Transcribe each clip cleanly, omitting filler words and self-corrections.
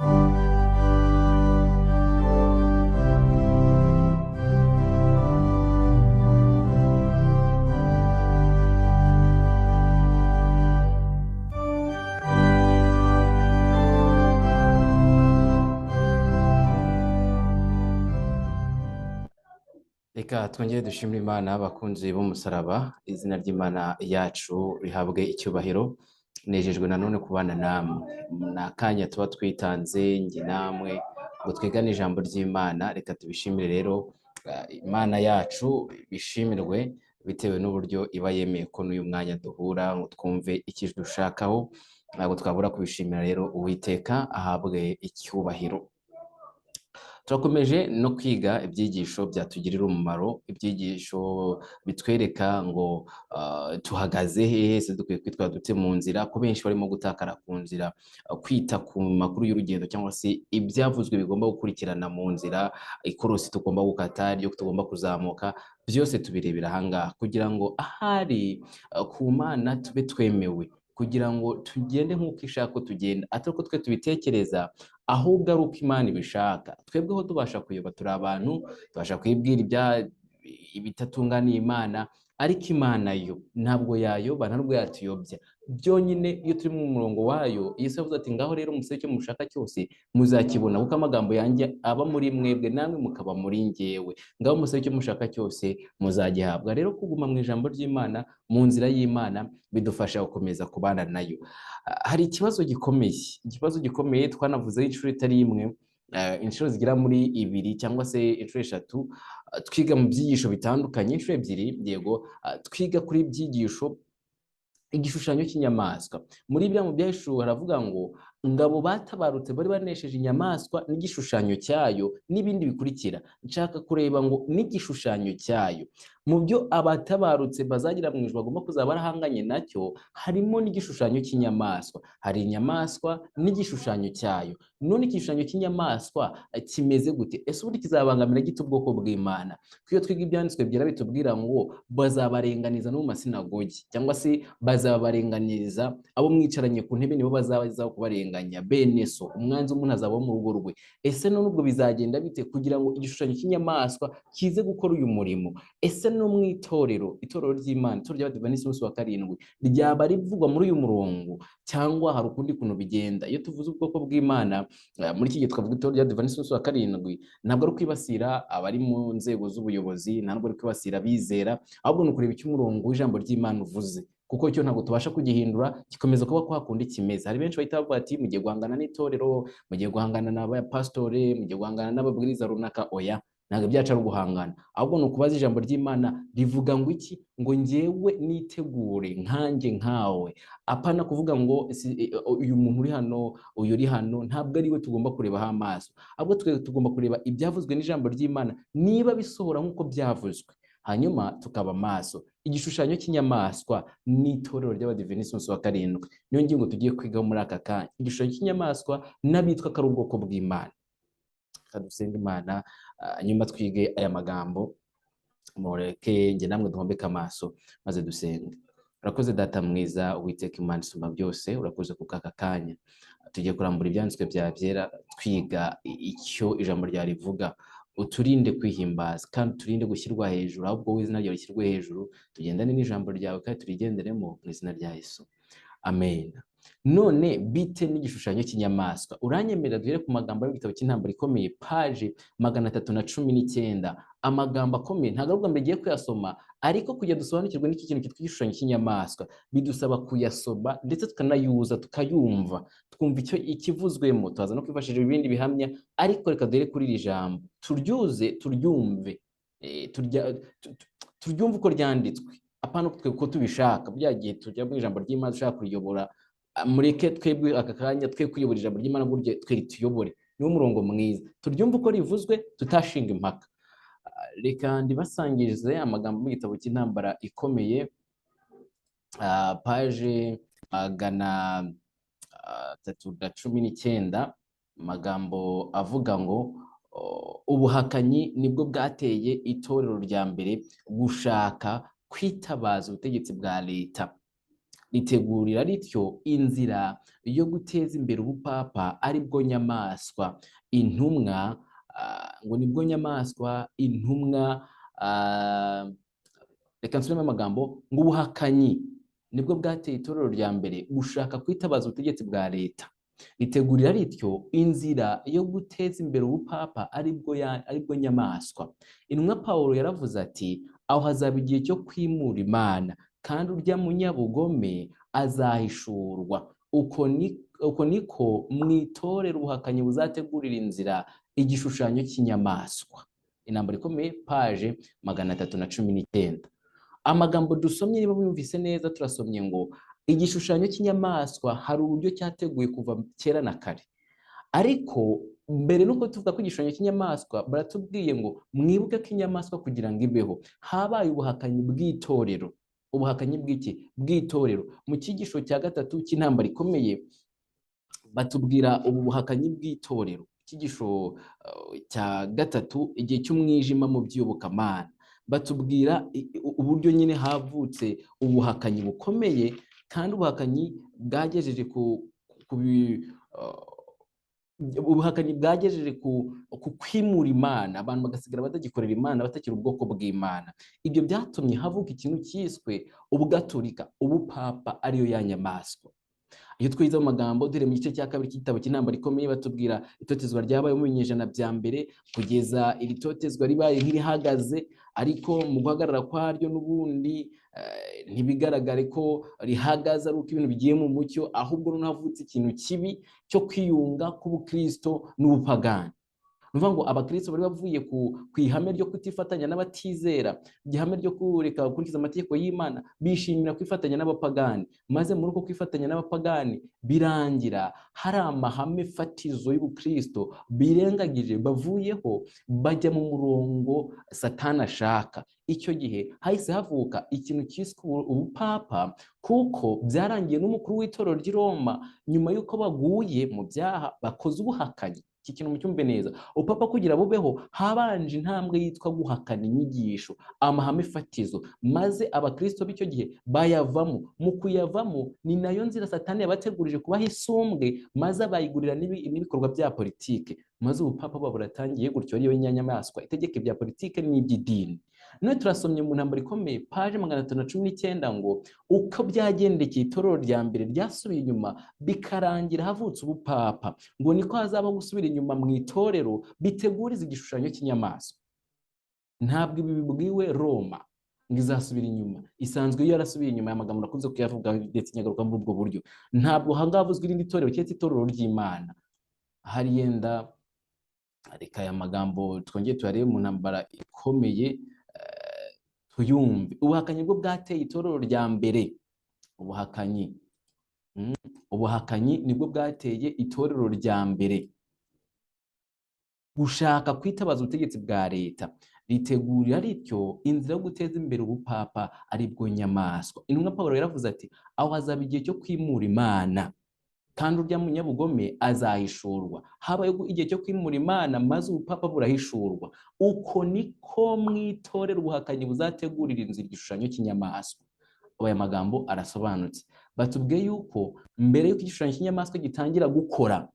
Reka twongere dushimire Imana abakunzi b'umusaraba, izina ry'Imana yacu rihabwe icyubahiro. Nejejwe nanone kubana namwe, nakanya tuba twitanze njye namwe ngo twigane ijambo ry'Imana. Reka tubishimire rero, Imana yacu bishimirwe bitewe n'uburyo iba yemeye ko n'uyu mwanya duhura ngo twumve icyo dushakaho. Ntabwo twabura kubishimira rero, Uwiteka ahabwe icyubahiro. Turakomeje no kwiga ibyigisho byatugirira umumaro, ibyigisho bitwereka ngo tuhagaze hehe, se dukwiye kwitwara dute mu nzira, ko benshi barimo gutakara ku nzira, kwita ku makuru y'urugendo cyangwa se ibyavuzwe bigomba gukurikirana mu nzira, ikorosi tugomba gukata, ryo tugomba kuzamuka, byose tubirebera ahangaha kugira ngo ahari ku Mana tube twemewe, kugira ngo tugende nk'uko ishaka ko tugenda, atari ko twe tubitekereza, ahubwo ari uko Imana ibishaka. Twebweho tubasha kuyoba, turi abantu, tubasha kwibwira ibitatunganiye Imana, ariko Imana yo ntabwo yayoba, ntabwo yatuyobya. Byonyine iyo turi mu murongo wayo, Yesu yavuze ati ngaho rero musabe icyo mushaka cyose muzakibona, kuko amagambo yanjye aba muri mwebwe namwe mukaba muri njyewe. Ngaho musabe icyo mushaka cyose muzagihabwa. Rero kuguma mu ijambo ry'Imana, mu nzira y'Imana, bidufasha gukomeza kubana nayo. Hari ikibazo gikomeye twanavuzeho inshuro itari imwe, inshuro zigera muri 2 cyangwa se inshuro 3, twiga mu byigisho bitandukanye. Inshuro 2 yego, twiga kuri ibyigisho igishushanyo cy'inyamaswa. Muri Ibyahishuwe haravuga ngo ngabo batabarutse bari banesheje inyamaswa n'igishushanyo cyayo n'ibindi bikurikira. Nshaka kureba ngo n'igishushanyo cyayo mu byo abatabarutse bazagira mu ijuru bagomba kuzaba barahanganye nacyo, harimo n'igishushanyo cy'inyamaswa. Hari inyamaswa n'igishushanyo cyayo. None igishushanyo cy'inyamaswa kimeze gute? Ese ubundi kizabangamira gito ubwoko bw'Imana? Kuyo twiga ibyanditswe byera bitubwira ngo bazabarenganiza no mu masinagogi, cyangwa se bazabarenganiza abo mwicaranye ku ntebe, nibo bazaza kubarenganya. Bene so, umwanzi w'umuntu azaba mu rugo rwe. Ese none ubwo bizagenda bite kugira ngo igishushanyo cy'inyamaswa kize gukora uyu murimo? Ese no mu itorero ry'Imana, itorero ry'Abadiventisiti b'umunsi wa karindwi, ryaba rivugwa muri uyu murongo cyangwa hari ukundi kuntu bigenda? Iyo tuvuze ubwoko bw'Imana muri iki gihe twavuga itorero ry'Abadiventisiti b'umunsi wa karindwi, ntabwo ari kwibasira abari mu nzego z'ubuyobozi, ntabwo ari kwibasira abizera, ahubwo ni ukureba icyo umurongo w'ijambo ry'Imana uvuze, kuko cyo ntabwo tubasha kugihindura, gikomeza kuba kwa kundi kimeze. Hari benshi bahita bavuga ati mugiye guhangana n'itorero, mugiye guhangana n'abapastore, mugiye guhangana n'ababwiriza runaka. Oya, ntabwo byaca ari guhangana, ahubwo ni ukubaza ijambo ry'Imana rivuga ngo iki, ngo njyewe nitegure nkanjye nkawe. Apana kuvuga ngo uyu muntu uri hano, uyu uri hano, ntabwo ari we tugomba kurebaho amaso, ahubwo tugomba kureba ibyavuzwe n'ijambo ry'Imana niba bisohora nk'uko byavuzwe, hanyuma tukaba maso. Igishushanyo cy'inyamaswa n'itorero ry'Abadiventisiti b'umunsi wa karindwi niyo ngingo tugiye kwigaho muri aka kanya. Igishushanyo cy'inyamaswa n'abitwa ko ari ubwoko bw'Imana. Kadusenga Imana, nyuma twige aya magambo, mureke njye namwe duhombeke amaso maze dusenge. Urakoze Data mwiza, Uwiteka Imana isumba byose, urakoze ku kaka kanya tugiye kurambura ibyanditswe bya byera, twiga icyo ijambo rya rivuga. Uturinde kwihimbaza kandi turinde gushyirwa hejuru, ahubwo wowe izina ryawe rishyirwe hejuru, tugendane n'ijambo ryawe kandi turigenderemo mu izina rya Yesu, amen. None bite n'igishushanyo cy'inyamaswa? Uranyemerera duhere ku magambo y'igitabo cy'intambara ikomeye, paje 319. Amagambo akomeye, ntabwo ahubwo mbigiye kuyasoma, ariko kujya dusobanukirwa n'iki kintu cyitwa igishushanyo cy'inyamaswa bidusaba kuyasoma ndetse tukanayuza, tukayumva, twumva icyo ikivuzwemo. Tuzaza no kwifashisha ibindi bihamya, ariko reka duhere kuri iri jambo, turyuze, turyumve, turyumve uko ryanditswe, apana ko tubishaka. Byagiye tujya mu ijambo ry'Imana dushaka kuriyobora, mureke twebwe aka kanya twe kuyobora ijambo ry'Imana buryo twe rituyobore. Niwo murongo mwiza, turyumve uko rivuzwe, tutashinga impaka. Reka ndibasangirize amagambo mu gitabo cy'intambara ikomeye, paje 319, amagambo avuga ngo ubuhakanyi nibwo bwateye itorero rya mbere gushaka kwitabaza ubutegetsi bwa leta. ritegurira rityo inzira yo guteza imbere ubupapa ari bwo nyamaswa intumwa, ngo nibwo nyamaswa intumwa, reka nsubiremo amagambo, ngo ubuhakanyi nibwo bwateye itorero rya mbere gushaka kwitabaza ubutegetsi bwa leta. Ritegurira rityo inzira yo guteza imbere ubupapa ari bwo nyamaswa. Intumwa Pawulo yaravuze ati, aho hazaba igihe cyo kwimura Imana, kandi urya munyabugome azahishurwa. Uko niko mwitorera ubuhakanyi buzategurira inzira igishushanyo cy'inyamaswa. Intambara ikomeye, paje 319. Amagambo dusomye niba mwumvise neza, turasomye ngo igishushanyo cy'inyamaswa hari uburyo cyateguye kuva kera na kare, ariko mbere nuko tuvuga ko igishushanyo cy'inyamaswa baratubwiye ngo mwibuke ko inyamaswa kugira ngo ibeho habaye ubuhakanyi bw'itorero. Ubuhakanyi bw'iki? Bw'itorero. Mu cyigisho cya gatatu cy'intambara ikomeye batubwira ubu buhakanyi bw'itorero. Icyigisho cya gatatu, igihe cy'umwijima mu by'iyobokamana, batubwira uburyo nyine havutse ubuhakanyi bukomeye, kandi ubuhakanyi bwagejeje ubuhakanyi bwagejeje ku kwimura Imana, abantu bagasigara batagikorera Imana, batakira ubwoko bw'Imana. Ibyo byatumye havuka ikintu cyiswe ubugaturika, ubupapa ariyo ya nyamaswa. Iyo twize mu magambo, dore mu gice cya kabiri cy'igitabo cy'intambara ikomeye batubwira itotezwa ryabaye mu binyejana bya mbere, kugeza iri totezwa ribaye nk'irihagaze, ariko mu guhagarara kwaryo n'ubundi ntibigaragare ko rihagaze ari uko ibintu bigiye mu mucyo, ahubwo havutse ikintu kibi cyo kwiyunga k'ubukristo n'ubupagani. Nuvuga ngo abakristo bari bavuye ku ihame ryo kutifatanya n'abatizera, ihame ryo kureka gukurikiza amategeko y'Imana, bishimira kwifatanya n'abapagani, maze muri uko kwifatanya n'abapagani birangira hari amahame fatizo y'ubukristo birengagije, bavuyeho bajya mu murongo Satani ashaka. Icyo gihe hahise havuka ikintu cyiswe ubupapa, kuko byarangiye n'umukuru w'itorero ry'i Roma nyuma y'uko baguye mu byaha bakoze ubuhakanyi. Iki kintu mucyumve neza, upapa kugira bubeho habanje intambwe yitwa guhakana inyigisho, amahame fatizo, maze abakristo b'icyo gihe bayavamo. Mu kuyavamo ni nayo nzira Satani yabategurije kubaha isumbwe, maze abayigurira n'ibikorwa bya politike, maze ubupapa babo buratangiye gutyo ariyo nyamaswa itegeka ibya politike n'iby'idini. None turasomye mu ntambara ikomeye, paje 319, ngo uko byagendekeye itorero rya mbere ryasubiye inyuma bikarangira havutse ubupapa, ngo niko hazabaho gusubira inyuma mu itorero biteguriza igishushanyo cy'inyamaswa. Ntabwo ibi bibwiwe Roma ngo izasubira inyuma, isanzwe iyo yarasubiye inyuma. Amagambo nakunze kuyavuga ndetse nyagaruka muri ubwo buryo. Ntabwo hangavuzwe irindi torero cyetse itorero ry'Imana. Hari yenda reka aya magambo twongeye tuyarebe mu ntambara ikomeye tuyumve. Ubuhakanyi bwo bwateye itorero rya mbere. Ubuhakanyi nibwo bwateye itorero rya mbere gushaka kwitabaza ubutegetsi bwa leta. Ritegurira rityo inzira yo guteza imbere ubupapa ari bwo nyamaswa. Intumwa Pawulo yaravuze ati, aho hazaba igihe cyo kwimura Imana, kandi urya munyabugome azahishurwa. Habaye igihe cyo kwimura Imana, maze ubupapa burahishurwa. Uko niko mwitorera ubuhakanyi buzategurira inzira igishushanyo cy'inyamaswa. Aya magambo arasobanutse. Batubwiye yuko mbere y'uko igishushanyo cy'inyamaswa gitangira gukora,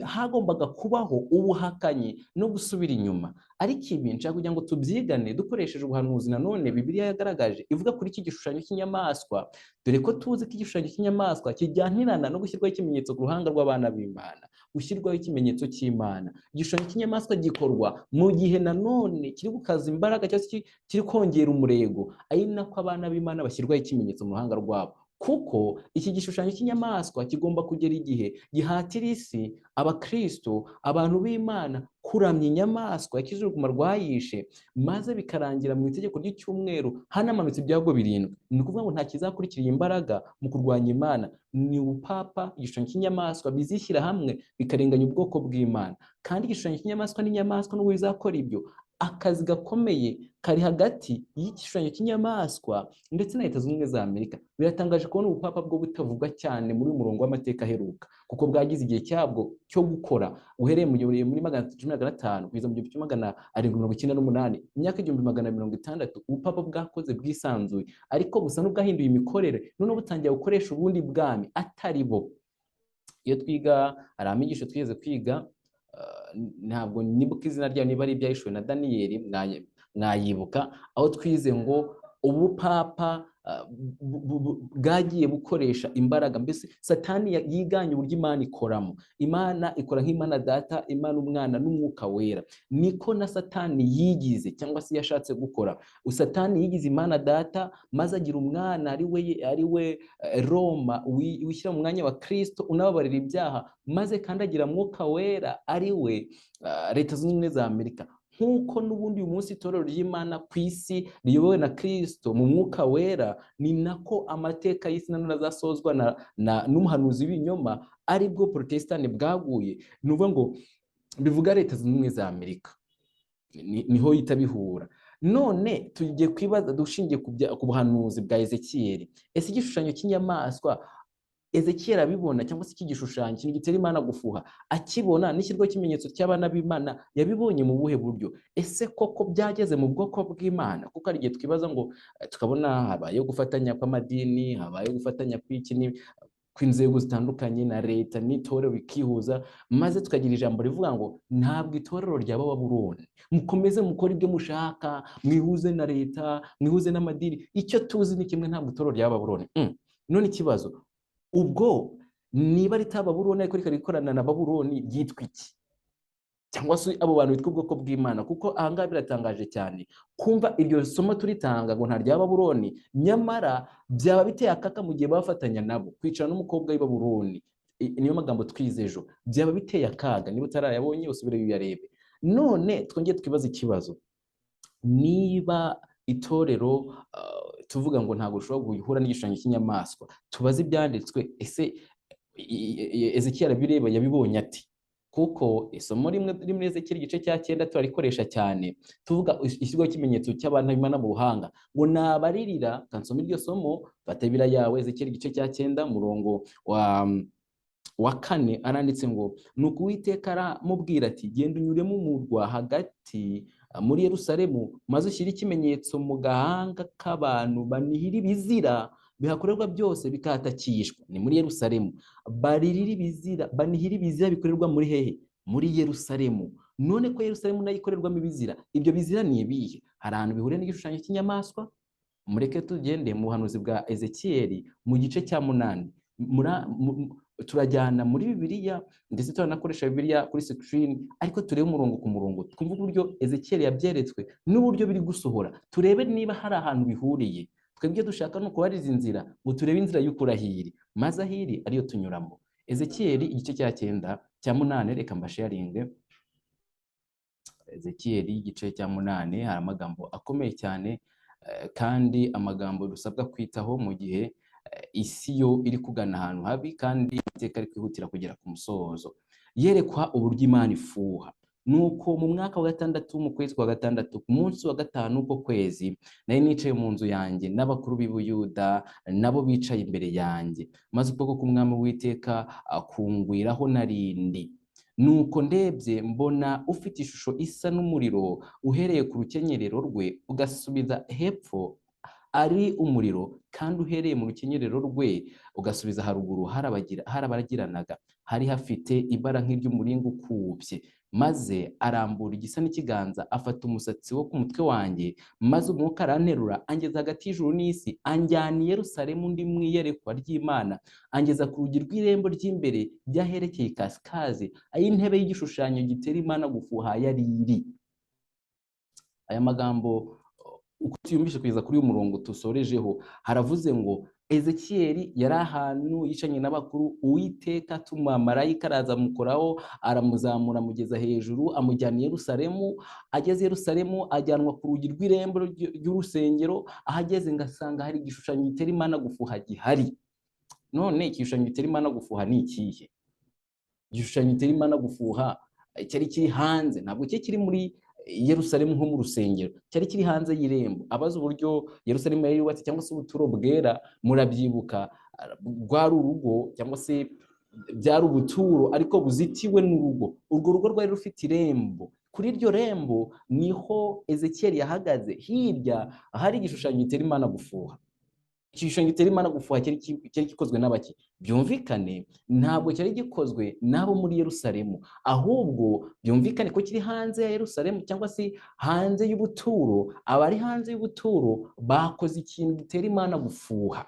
hagombaga kubaho ubuhakanyi no gusubira inyuma. Ariko ibi nshaka kugira ngo tubyigane dukoresheje ubuhanuzi nanone Bibiliya yagaragaje ivuga kuri iki gishushanyo cy'inyamaswa, dore ko tuzi ko igishushanyo cy'inyamaswa kijyanirana no gushyirwaho ikimenyetso ku ruhanga rw'abana b'Imana, gushyirwaho ikimenyetso cy'Imana. Igishushanyo cy'inyamaswa gikorwa mu gihe nanone kiri gukaza imbaraga cyangwa kiri kongera umurego, ari nako abana b'Imana bashyirwaho ikimenyetso mu ruhanga rwabo. Kuko iki gishushanyo cy'inyamaswa kigomba kugera igihe gihatira isi, abakristo, abantu b'Imana kuramya inyamaswa yakijije uruguma rwayishe, maze bikarangira mu itegeko ry'icyumweru hanamanutse ibyago 7. Ni ukuvuga ngo nta kizakurikira imbaraga mu kurwanya Imana. Ni ubupapa, igishushanyo cy'inyamaswa bizishyira hamwe bikarenganya ubwoko bw'Imana. Kandi igishushanyo cy'inyamaswa n'inyamaswa n'ubwo bizakora ibyo, akazi gakomeye kari hagati y'igishushanyo cy'inyamaswa ndetse na Leta Zunze Ubumwe za Amerika. Biratangaje kubona ubupapa bwo butavugwa cyane muri murongo w'amateka aheruka, kuko bwagize igihe cyabwo cyo gukora uhereye muri 1915 kugeza mu 1798, imyaka 1860. Ubupapa bwakoze bwisanzuye, ariko busa n'ubwahinduye imikorere, none butangiye gukoresha ubundi bwami atari bo. Iyo twiga hari amigisho twigeze kwiga, ntabwo nibuka izina ryayo, niba ari Ibyahishuwe na Daniyeli, mwayibuka, aho twize ngo ubupapa bwagiye bukoresha imbaraga, mbese Satani yiganye uburyo Imana ikoramo. Imana ikora nk'Imana Data, Imana Umwana n'Umwuka Wera. Niko na Satani yigize, cyangwa se yashatse gukora. Satani yigize Imana Data, maze agira Umwana ari we Roma, wishyira mu mwanya wa Kristo, unababarira ibyaha, maze kandi agira Mwuka Wera ari we Leta Zunze Ubumwe za Amerika. Nk'uko n'ubundi uyu munsi itorero ry'Imana ku isi riyobowe na Kristo mu Mwuka Wera, ni nako amateka y'isi nanone azasozwa n'umuhanuzi w'ibinyoma, aribwo Protestani bwaguye. Ni ukuvuga ngo bivuga Leta Zunze Ubumwe za Amerika, niho yita bihura. None tugiye kwibaza dushingiye ku buhanuzi bwa Ezekiyeli, ese igishushanyo cy'inyamaswa Ezekiyeli abibona, cyangwa se iki gishushanyo kintu gitera Imana gufuha, akibona n'ishyirwa cy'ikimenyetso cy'abana b'Imana, yabibonye mu buhe buryo? Ese koko byageze mu bwoko bw'Imana? Kuko hari igihe twibaza ngo tukabona habaye gufatanya kw'amadini, habaye gufatanya kw'inzego zitandukanye na leta n'itorero bikihuza, maze tukagira ijambo rivuga ngo ntabwo itorero ryaba Babuloni, mukomeze mukora ibyo mushaka, mwihuze na leta, mwihuze n'amadini. Icyo tuzi ni kimwe, ntabwo itorero ryaba Babuloni. None ikibazo, ubwo niba ritaba Babuloni ariko rikarikorana na Babuloni, ryitwa iki? Cyangwa se abo bantu bitwa ubwoko bw'Imana? Kuko ahangaha biratangaje cyane kumva iryo somo turitanga ngo nta rya Babuloni, nyamara byaba biteye akaka mu gihe bafatanya nabo kwicara n'umukobwa w'i Babuloni. Niyo magambo twize ejo, byaba biteye akaga. Niba utarayabonye usubire uyarebe. None twongeye twibaza ikibazo, niba itorero tuvuga ngo ntabwo ushobora guhura n'igishushanyo cy'inyamaswa, tubaze ibyanditswe, ese Ezekiyeli abireba yabibonye ati? Kuko isomo rimwe muri Ezekiyeli igice cya 9 turarikoresha cyane, tuvuga ishyirwaho ikimenyetso cy'abantu b'Imana mu buhanga, ngo nabaririra. Kansoma iryo somo, fata Bibiliya yawe, Ezekiyeli igice cya 9 murongo wa 4, aranditse ngo nuko Uwiteka aramubwira ati, genda unyure mu murwa hagati muri Yerusalemu, maze ushyire ikimenyetso mu gahanga k'abantu banihira ibizira bihakorerwa byose bikahatakishwa. Ni muri Yerusalemu. Banihira ibizira bikorerwa muri hehe? Muri Yerusalemu. None ko Yerusalemu nayo ikorerwamo ibizira, ibyo bizira ni ibihe? Hari ahantu bihuriye n'igishushanyo cy'inyamaswa? Mureke tugende mu buhanuzi bwa Ezekiyeli mu gice cya 8. Turajyana muri Bibiliya, ndetse turanakoresha Bibiliya kuri screen, ariko turebe umurongo ku murongo, twumve uburyo Ezekiyeli yabyeretswe n'uburyo biri gusohora, turebe niba hari ahantu bihuriye. Twebwe dushaka no kubariza inzira, ngo turebe inzira y'ukurahiri, maze ahiri ariyo tunyuramo. Ezekiyeli igice cya 9 cya 8, reka mbasharinge. Ezekiyeli igice cya 8 hari amagambo akomeye cyane, kandi amagambo dusabwa kwitaho mu gihe isi yo iri kugana ahantu habi, kandi iteka ari kwihutira kugera ku musozo. Yerekwa uburyo Imana ifuha. Nuko mu mwaka wa 6 mu kwezi kwa 6 ku munsi wa 5 uko kwezi, nari nicaye mu nzu yanjye n'abakuru b'i Buyuda nabo bicaye imbere yanjye, maze ukuboko k'Umwami w'Iteka akungwiraho narindi. Nuko ndebye mbona ufite ishusho isa n'umuriro uhereye ku rukenyerero rwe ugasubiza hepfo ari umuriro, kandi uhereye mu rukenyerero rwe ugasubiza haruguru harabagiranaga, hari hafite ibara nk'iry'umuringa ukubye. Maze arambura igisa n'ikiganza, afata umusatsi wo ku mutwe wanjye, maze umwuka aranterura angeza hagati y'ijuru n'isi, anjyana i Yerusalemu ndi mu iyerekwa ry'Imana, angeza ku rugi rw'irembo ry'imbere ryaherekeye ikasikazi, ay'intebe y'igishushanyo gitera Imana gufuha yari iri. Aya magambo uko tuyumvishe kugeza kuri uyu murongo tusorejeho, haravuze ngo Ezekiyeli yari ahantu yicanye n'abakuru, Uwiteka atuma marayika araza amukoraho, aramuzamura amugeza hejuru, amujyana i Yerusalemu. Ageze i Yerusalemu ajyanwa ku rugi rw'irembo ry'urusengero, ahageze ngasanga hari igishushanyo gitera Imana gufuha gihari. None igishushanyo gitera Imana gufuha ni ikihe? Igishushanyo gitera Imana gufuha cyari kiri hanze, ntabwo cye kiri muri Yerusalemu nko mu rusengero, cyari kiri hanze y'irembo. Abaza uburyo Yerusalemu yari yubatse cyangwa se ubuturo bwera, murabyibuka, rwari urugo cyangwa se byari ubuturo ariko buzitiwe n'urugo. Urwo rugo rwari rufite irembo. Kuri iryo rembo niho Ezekiyeli yahagaze. Hirya hari igishushanyo gitera Imana gufuha. Igishushanyo gitera Imana gufuha cyari gikozwe n'abaki? Byumvikane ntabwo cyari gikozwe n'abo muri Yerusalemu, ahubwo byumvikane ko kiri hanze ya Yerusalemu cyangwa se hanze y'ubuturo. Abari hanze y'ubuturo bakoze ikintu gitera Imana gufuha,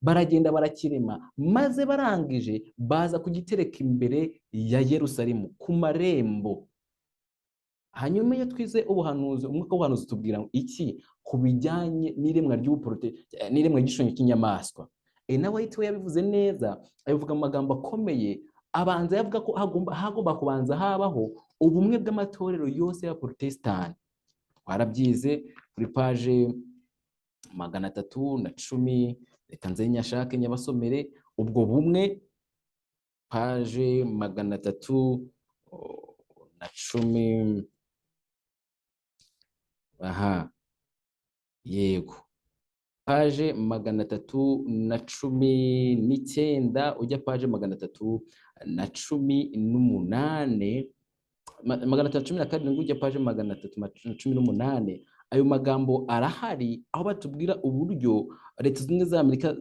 baragenda barakirema, maze barangije baza kugitereka imbere ya Yerusalemu ku marembo. Hanyuma iyo twize ubuhanuzi, umwuka w'ubuhanuzi tubwira iki ku bijyanye n'iremwa n'iremwa ry'igishushanyo cy'inyamaswa. Nawe we yabivuze neza, abivuga mu magambo akomeye. Abanza yavuga ko hagomba kubanza habaho ubumwe bw'amatorero yose ya Protestant. Twarabyize kuri paje 310. Reka nze nyashake nyabasomere ubwo bumwe, paje 310. Aha, yego, paje 319 ujya paje 318, 317 ujya paje 318. Ayo magambo arahari aho batubwira uburyo Leta Zunze za Amerika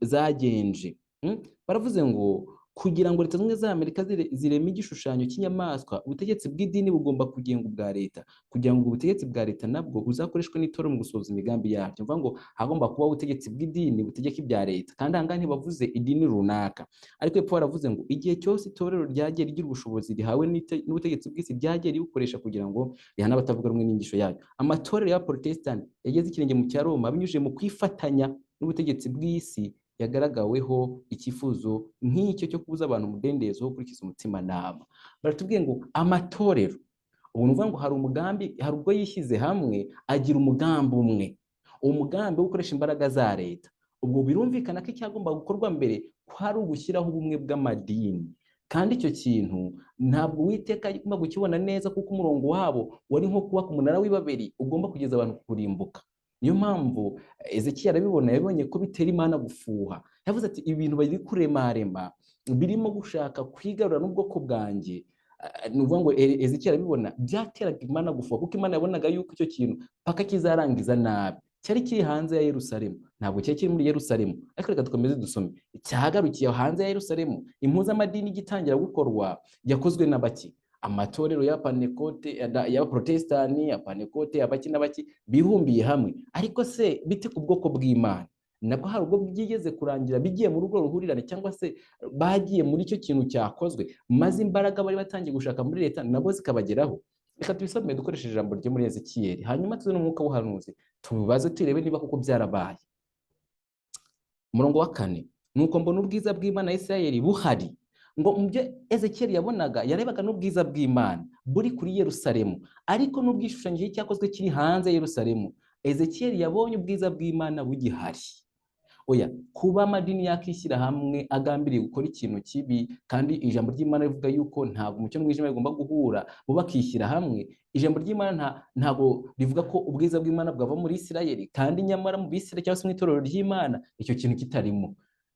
zagenje. Baravuze ngo kugira ngo Leta Zunze za Amerika zireme igishushanyo cy'inyamaswa, ubutegetsi bw'idini bugomba kugenga ubwa leta, kugira ngo ubutegetsi bwa leta nabwo buzakoreshwe n'itorero mu gusohoza imigambi yabyo. Mvuga ngo hagomba kuba ubutegetsi bw'idini butegeka ibya leta, kandi ahangaha ntibavuze idini runaka, ariko epfo baravuze ngo igihe cyose itorero ryagiye rigira ubushobozi rihawe n'ubutegetsi bw'isi ryagiye ribukoresha kugira ngo rihane abatavuga rumwe n'inyigisho yayo. Amatorero ya Protestant yageze ikirenge mu cya Roma binyujije mu kwifatanya n'ubutegetsi bw'isi yagaragaweho icyifuzo nk'icyo cyo kubuza abantu umudendezo wo gukurikiza umutimanama. Baratubwiye ngo amatorero, ubu nuvuga ngo hari umugambi, hari ubwo yishyize hamwe agira umugambi umwe, uwo mugambi wo gukoresha imbaraga za leta. Ubwo birumvikana ko icyagomba gukorwa mbere kwari ugushyiraho ubumwe bw'amadini, kandi icyo kintu ntabwo Uwiteka agomba kukibona neza, kuko umurongo wabo wari nko kubaka umunara w'ibaberi ugomba kugeza abantu kurimbuka. Niyo mpamvu Ezekiyeli arabibona, yabonye ko bitera Imana gufuha. Yavuze ati ibintu bari kuremarema birimo gushaka kwigarura n'ubwoko bwanjye. Nuvuga ngo Ezekiyeli arabibona byateraga Imana gufuha, kuko Imana yabonaga yuko icyo kintu paka kizarangiza nabi. Cyari kiri hanze ya Yerusalemu, ntabwo cyari kiri muri Yerusalemu. Ariko reka dukomeze dusome. Cyahagarukiye hanze ya Yerusalemu. Impuzamadini igitangira gukorwa yakozwe n'abaki? Amatorero ya Pentekote, ya Protestani, ya Pentekote, abaki n'abaki bihumbiye hamwe. Ariko se bite ku bwoko bw'Imana? Nabwo hari ubwo byigeze kurangira bigiye mu rugo ruhurirane, cyangwa se bagiye muri icyo kintu cyakozwe, maze imbaraga bari batangiye gushaka muri leta nabo zikabageraho. Reka tubisome dukoresheje ijambo ryo muri Ezekiyeli, hanyuma tuze n'umwuka w'ubuhanuzi tubaze turebe niba koko byarabaye. Umurongo wa 4, nuko mbona ubwiza bw'Imana ya Isirayeli buhari. Ngo mu byo Ezekiyeli yabonaga, yarebaga n'ubwiza bw'Imana buri kuri Yerusalemu, ariko n'ubwishushanyo cyakozwe kiri hanze ya Yerusalemu. Ezekiyeli yabonye ubwiza bw'Imana bugihari. Oya, kuba amadini yakishyira hamwe agambiriye gukora ikintu kibi, kandi ijambo ry'Imana rivuga yuko ntabwo umucyo n'umwijima bigomba guhura, bo bakishyira hamwe. Ijambo ry'Imana ntabwo rivuga ko ubwiza bw'Imana bwava muri Isirayeli, kandi nyamara mu Bisirayeli cyangwa se mu itorero ry'Imana icyo kintu kitarimo.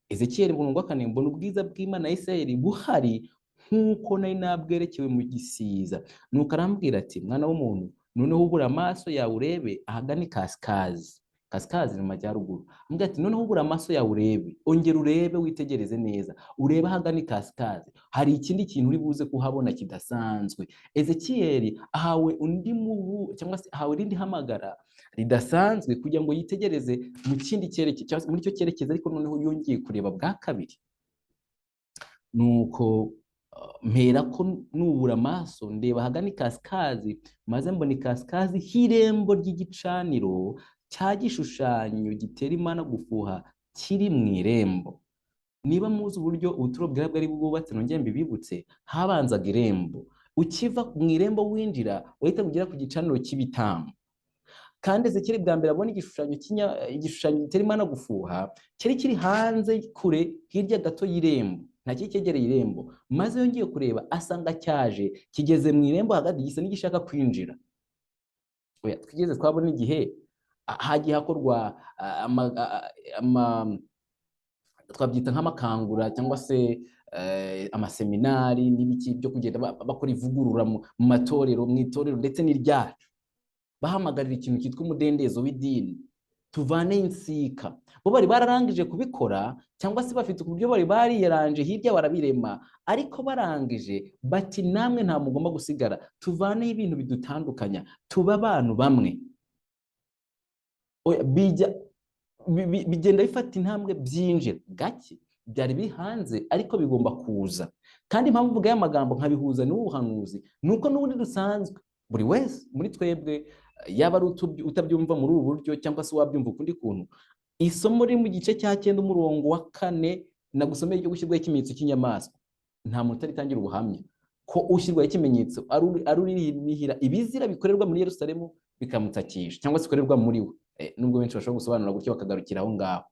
Ezekiyeli umurongo wa 4, mbona ubwiza bw'Imana ya Isirayeli buhari nk'uko nari nabwerekewe mu gisiza. Nuko arambwira ati, mwana w'umuntu, noneho ubura amaso yawe urebe ahagana ikasikazi. Kasikazi ni mu majyaruguru. Ambwira ati, noneho ubura amaso yawe urebe, ongera urebe, witegereze neza, urebe ahagana ikasikazi. Hari ikindi kintu uri buze kuhabona kidasanzwe. Ezekiyeli ahawe undi mubu, cyangwa se ahawe irindi hamagara ridasanzwe kugira ngo yitegereze mu kindi cyerekezo, cyangwa muri icyo cyerekezo, ariko noneho yongeye kureba bwa kabiri. Nuko mpera ko nubura amaso ndeba ahagana ikasikazi, maze mbona ikasikazi h'irembo ry'igicaniro cya gishushanyo gitera Imana gufuha kiri mu irembo. Niba muzi uburyo ubuturo bwera bwari bwubatse, nongeye mbibibutse, habanzaga irembo. Ukiva mu irembo winjira uhita kugera ku gicaniro cy'ibitambo. Kandi Ezekiyeli bwa mbere abona igishushanyo gitera Imana gufuha cyari kiri hanze kure, hirya gato y'irembo, nta cyegereye irembo. Maze yongeye kureba asanga cyaje kigeze mu irembo hagati, gisa n'igishaka kwinjira. Oya, twigeze twabona igihe hagiye hakorwa twabyita nk'amakangura cyangwa se amaseminari n'ibiki byo kugenda bakora ivugurura mu matorero, mu itorero ndetse n'iryacu, bahamagarira ikintu cyitwa umudendezo w'idini, tuvane insika. Bo bari bararangije kubikora cyangwa se bafite uburyo bari bariyaranje hirya barabirema, ariko barangije bati namwe nta mugomba gusigara, tuvaneho ibintu bidutandukanya, tuba abantu bamwe. Bigenda bifata intambwe byinjira gake, byari biri hanze ariko bigomba kuza. Kandi impamvu mvuga y'amagambo nkabihuza n'ubuhanuzi nuko n'ubundi dusanzwe buri wese muri twebwe, yaba ari utabyumva muri ubu buryo cyangwa se wabyumva ukundi kuntu, isomo riri mu gice cya 9 umurongo wa 4 nagusomeye cyo gushyirwaho ikimenyetso cy'inyamaswa, nta muntu utaritangira ubuhamya ko ushyirwaho ikimenyetso aruririhira ibizira bikorerwa muri Yerusalemu bikamutakisha cyangwa se bikorerwa muri we. Nubwo benshi bashobora gusobanura gutyo bakagarukira aho ngaho,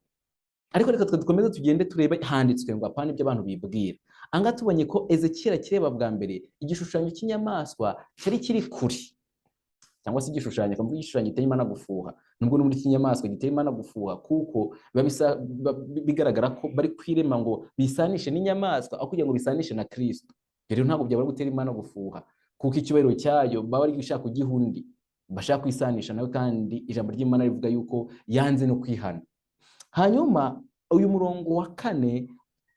ariko reka dukomeze tugende tureba handitswe ngo apana ibyo abantu bibwira. Anga tubonye ko Ezekiel kireba bwa mbere igishushanyo cy'inyamaswa cyari kiri kuri, cyangwa se igishushanyo, akavuga igishushanyo giteye Imana gufuha, nubwo no muri kinyamaswa giteye Imana gufuha, kuko bigaragara ko bari kwirema ngo bisanishe n'inyamaswa aho kugira ngo bisanishe na Kristo. Rero ntabwo byabura gutera Imana gufuha, kuko icyubahiro cyayo baba bari gushaka kugihundi, bashaka kwisanisha nawe, kandi ijambo ry'Imana rivuga yuko yanze no kwihana. Hanyuma uyu murongo wa 4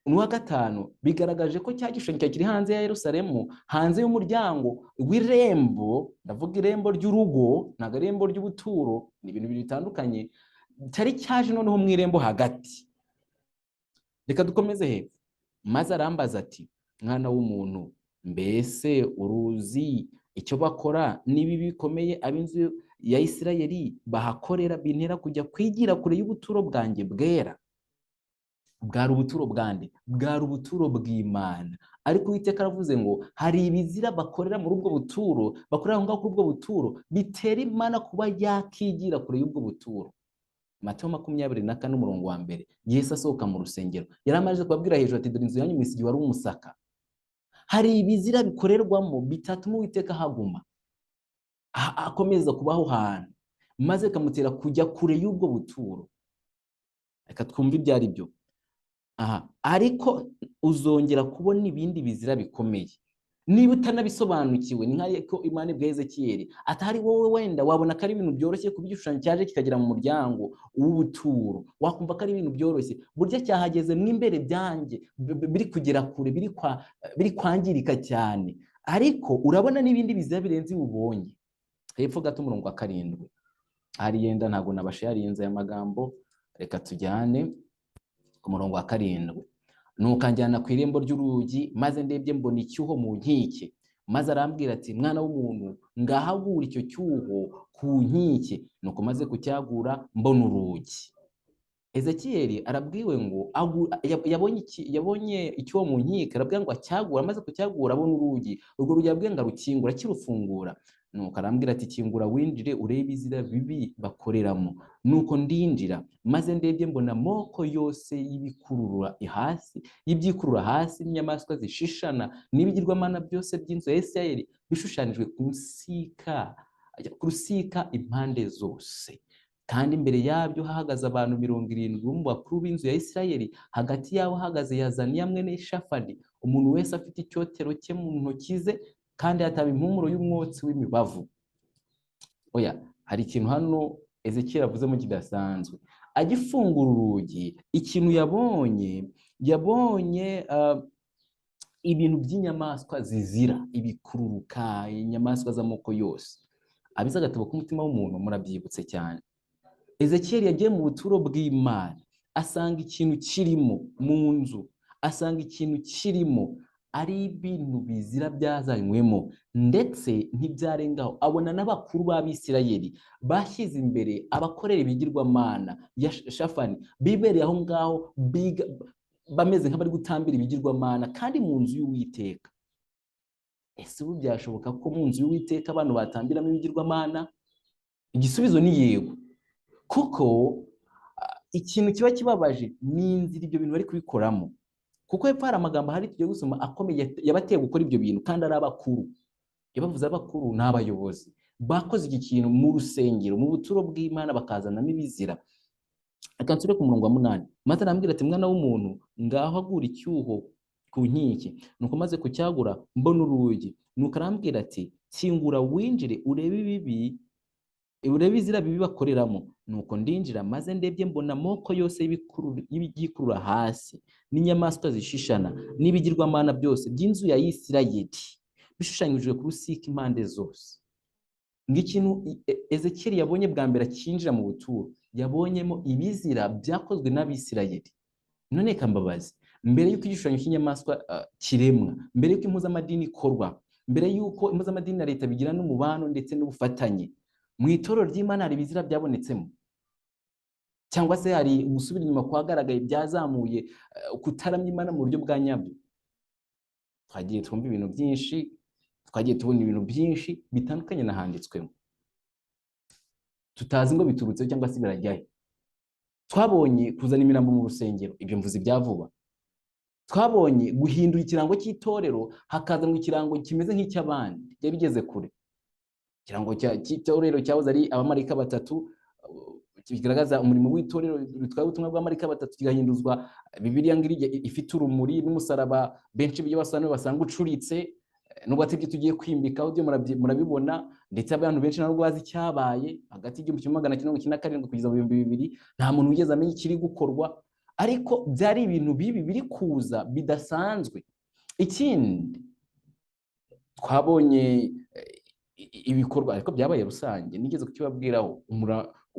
n'uwa 5 bigaragaje ko cya gishushanyo kiri hanze ya Yerusalemu, hanze y'umuryango w'irembo, ndavuga irembo ry'urugo, ntago irembo ry'ubuturo, ni ibintu bitandukanye, cyari cyaje noneho mu irembo hagati. Reka dukomeze hepfo. Maze arambaza ati, mwana w'umuntu, mbese uruzi icyo bakora nibi bikomeye ab'inzu ya Isirayeli bahakorera bintera kujya kwigira kure y'ubuturo bwanjye bwera? Bwari ubuturo bwande, bwari ubuturo bw'Imana. Ariko Uwiteka aravuze ngo hari ibizira bakorera muri ubwo buturo, bakorera aho ngaho kuri ubwo buturo, bitera Imana kuba yakigira kure y'ubwo buturo. Matayo 24 umurongo wa 1. Yesu asohoka mu rusengero yari amaze kubabwira hejuru ati, dore inzu yanyu mwisigiwe ari umusaka. Hari ibizira bikorerwamo bitatuma Uwiteka haguma, akomeza kubaho hantu, maze kamutera kujya kure y'ubwo buturo. Reka twumve ibyo ari byo. Ariko uzongera kubona ibindi bizira bikomeye niba utanabisobanukiwe. Ni nk'uko Imana ibwiye Ezekiel atari wowe wenda wabona ko ari ibintu byoroshye ku igishushanyo cyaje kikagera mu muryango w'ubuturo, wakumva ko ari ibintu byoroshye, burya cyahageze mu imbere byanjye biri kugera kure, biri kwangirika cyane. Ariko urabona n'ibindi bizira birenze ubonye. Hepfo gato umurongo wa 7 hari yenda ntago nabashe yarinze aya magambo, reka tujyane ku murongo wa 7. Nuko anjyana ku irembo ry'urugi, maze ndebye mbona icyuho mu nkike. Maze arambwira ati, mwana w'umuntu, ngahagura icyo cyuho ku nkike. Nuko maze kucyagura mbona urugi. Ezekiel arabwiwe ngo yabonye icyuho mu nkike, arabwira ngo acyagura, maze kucyagura abona urugi. Urwo rugi arabwira ngo arukingura, kirufungura. Nuko arambwira ati, kingura winjire urebe ibizira bibi bakoreramo. Nuko ndinjira, maze ndebye mbona amoko yose y'ibikurura hasi, y'ibyikurura hasi, n'inyamaswa zishishana, n'ibigirwamana byose by'inzu ya Isirayeli bishushanijwe ku rusika impande zose. Kandi imbere yabyo hahagaze abantu 70 bo mu bakuru b'inzu ya Isirayeli. Hagati yabo hahagaze Yazaniya mwene Shafani, umuntu wese afite icyotero cye mu ntoki ze, kandi hataba impumuro y'umwotsi w'imibavu. Oya, hari ikintu hano Ezekiel avuzemo kidasanzwe. Agifungura urugi, ikintu yabonye ibintu by'inyamaswa zizira, ibikururuka, inyamaswa z'amoko yose. Abiza agatabo k'umutima w'umuntu murabyibutse cyane. Ezekiel yagiye mu buturo bw'Imana, asanga ikintu kirimo mu nzu, asanga ikintu kirimo ari ibintu bizira byazanywemo, ndetse ntibyarengaho. Abona n'abakuru b'Abisirayeli bashyize imbere abakorera ibigirwamana ya Shafani, bibereye aho ngaho bameze nk'abari gutambira ibigirwamana, kandi mu nzu y'Uwiteka. Ese ubu byashoboka ko mu nzu y'Uwiteka abantu batambiramo ibigirwamana? Igisubizo ni yego, kuko ikintu kiba kibabaje ni inzira ibyo bintu bari kubikoramo. Kuko hepfo hari amagambo hari tugiye gusoma akomeye yabateye gukora ibyo bintu, kandi ari abakuru. Iyo bavuze abakuru ni abayobozi, bakoze iki kintu mu rusengero, mu buturo bw'Imana, bakazanamo ibizira. Reka nsubire ku murongo wa 8. Maze arambwira ati, mwana w'umuntu, ngaho agura icyuho ku nkike. Nuko maze kucyagura mbona urugi. Nuko arambwira ati, kingura winjire urebe ibizira bibi bakoreramo. Nuko ndinjira, maze ndebye mbona amoko yose y'ibyikurura hasi, n'inyamaswa zishishana, n'ibigirwamana byose by'inzu ya Isirayeli, bishushanyijwe ku rusika impande zose. Ng'ikintu Ezekiyeli yabonye bwa mbere akinjira mu buturo, yabonyemo ibizira byakozwe n'Abisirayeli. None kambabazi, mbere y'uko igishushanyo cy'inyamaswa kiremwa, mbere y'uko impuzamadini ikorwa, mbere y'uko impuzamadini na leta bigira n'umubano ndetse n'ubufatanye, mu itorero ry'Imana hari ibizira byabonetsemo? Cyangwa se hari gusubira inyuma kwagaragaye byazamuye kutaramya Imana mu buryo bwa nyabyo? Twagiye twumva ibintu byinshi, twagiye tubona ibintu byinshi bitandukanye nahanditswemo, tutazi ngo biturutse cyangwa se birajyahe. Twabonye kuzana imirambo mu rusengero, ibyo mvuze ibya vuba. Twabonye guhindura ikirango cy'itorero, hakazanwa ikirango kimeze nk'icy'abandi, byari bigeze kure. Ikirango cy'itorero cyahoze ari abamarayika batatu, kigaragaza umurimo w'itorero ritwaye ubutumwa bw'abamarayika batatu, kigahinduzwa Bibiliya ngiri ifite urumuri n'umusaraba benshi ibyo basanga ucuritse. Nubwo atibyo tugiye kwimbikaho, byo murabibona, ndetse abantu benshi ntabwo bazi icyabaye hagati y'1997 kugeza mu 2000. Nta muntu wigeze amenya ikiri gukorwa, ariko byari ibintu bibi biri kuza bidasanzwe. Ikindi twabonye ibikorwa ariko byabaye rusange, nigeze kukibabwiraho,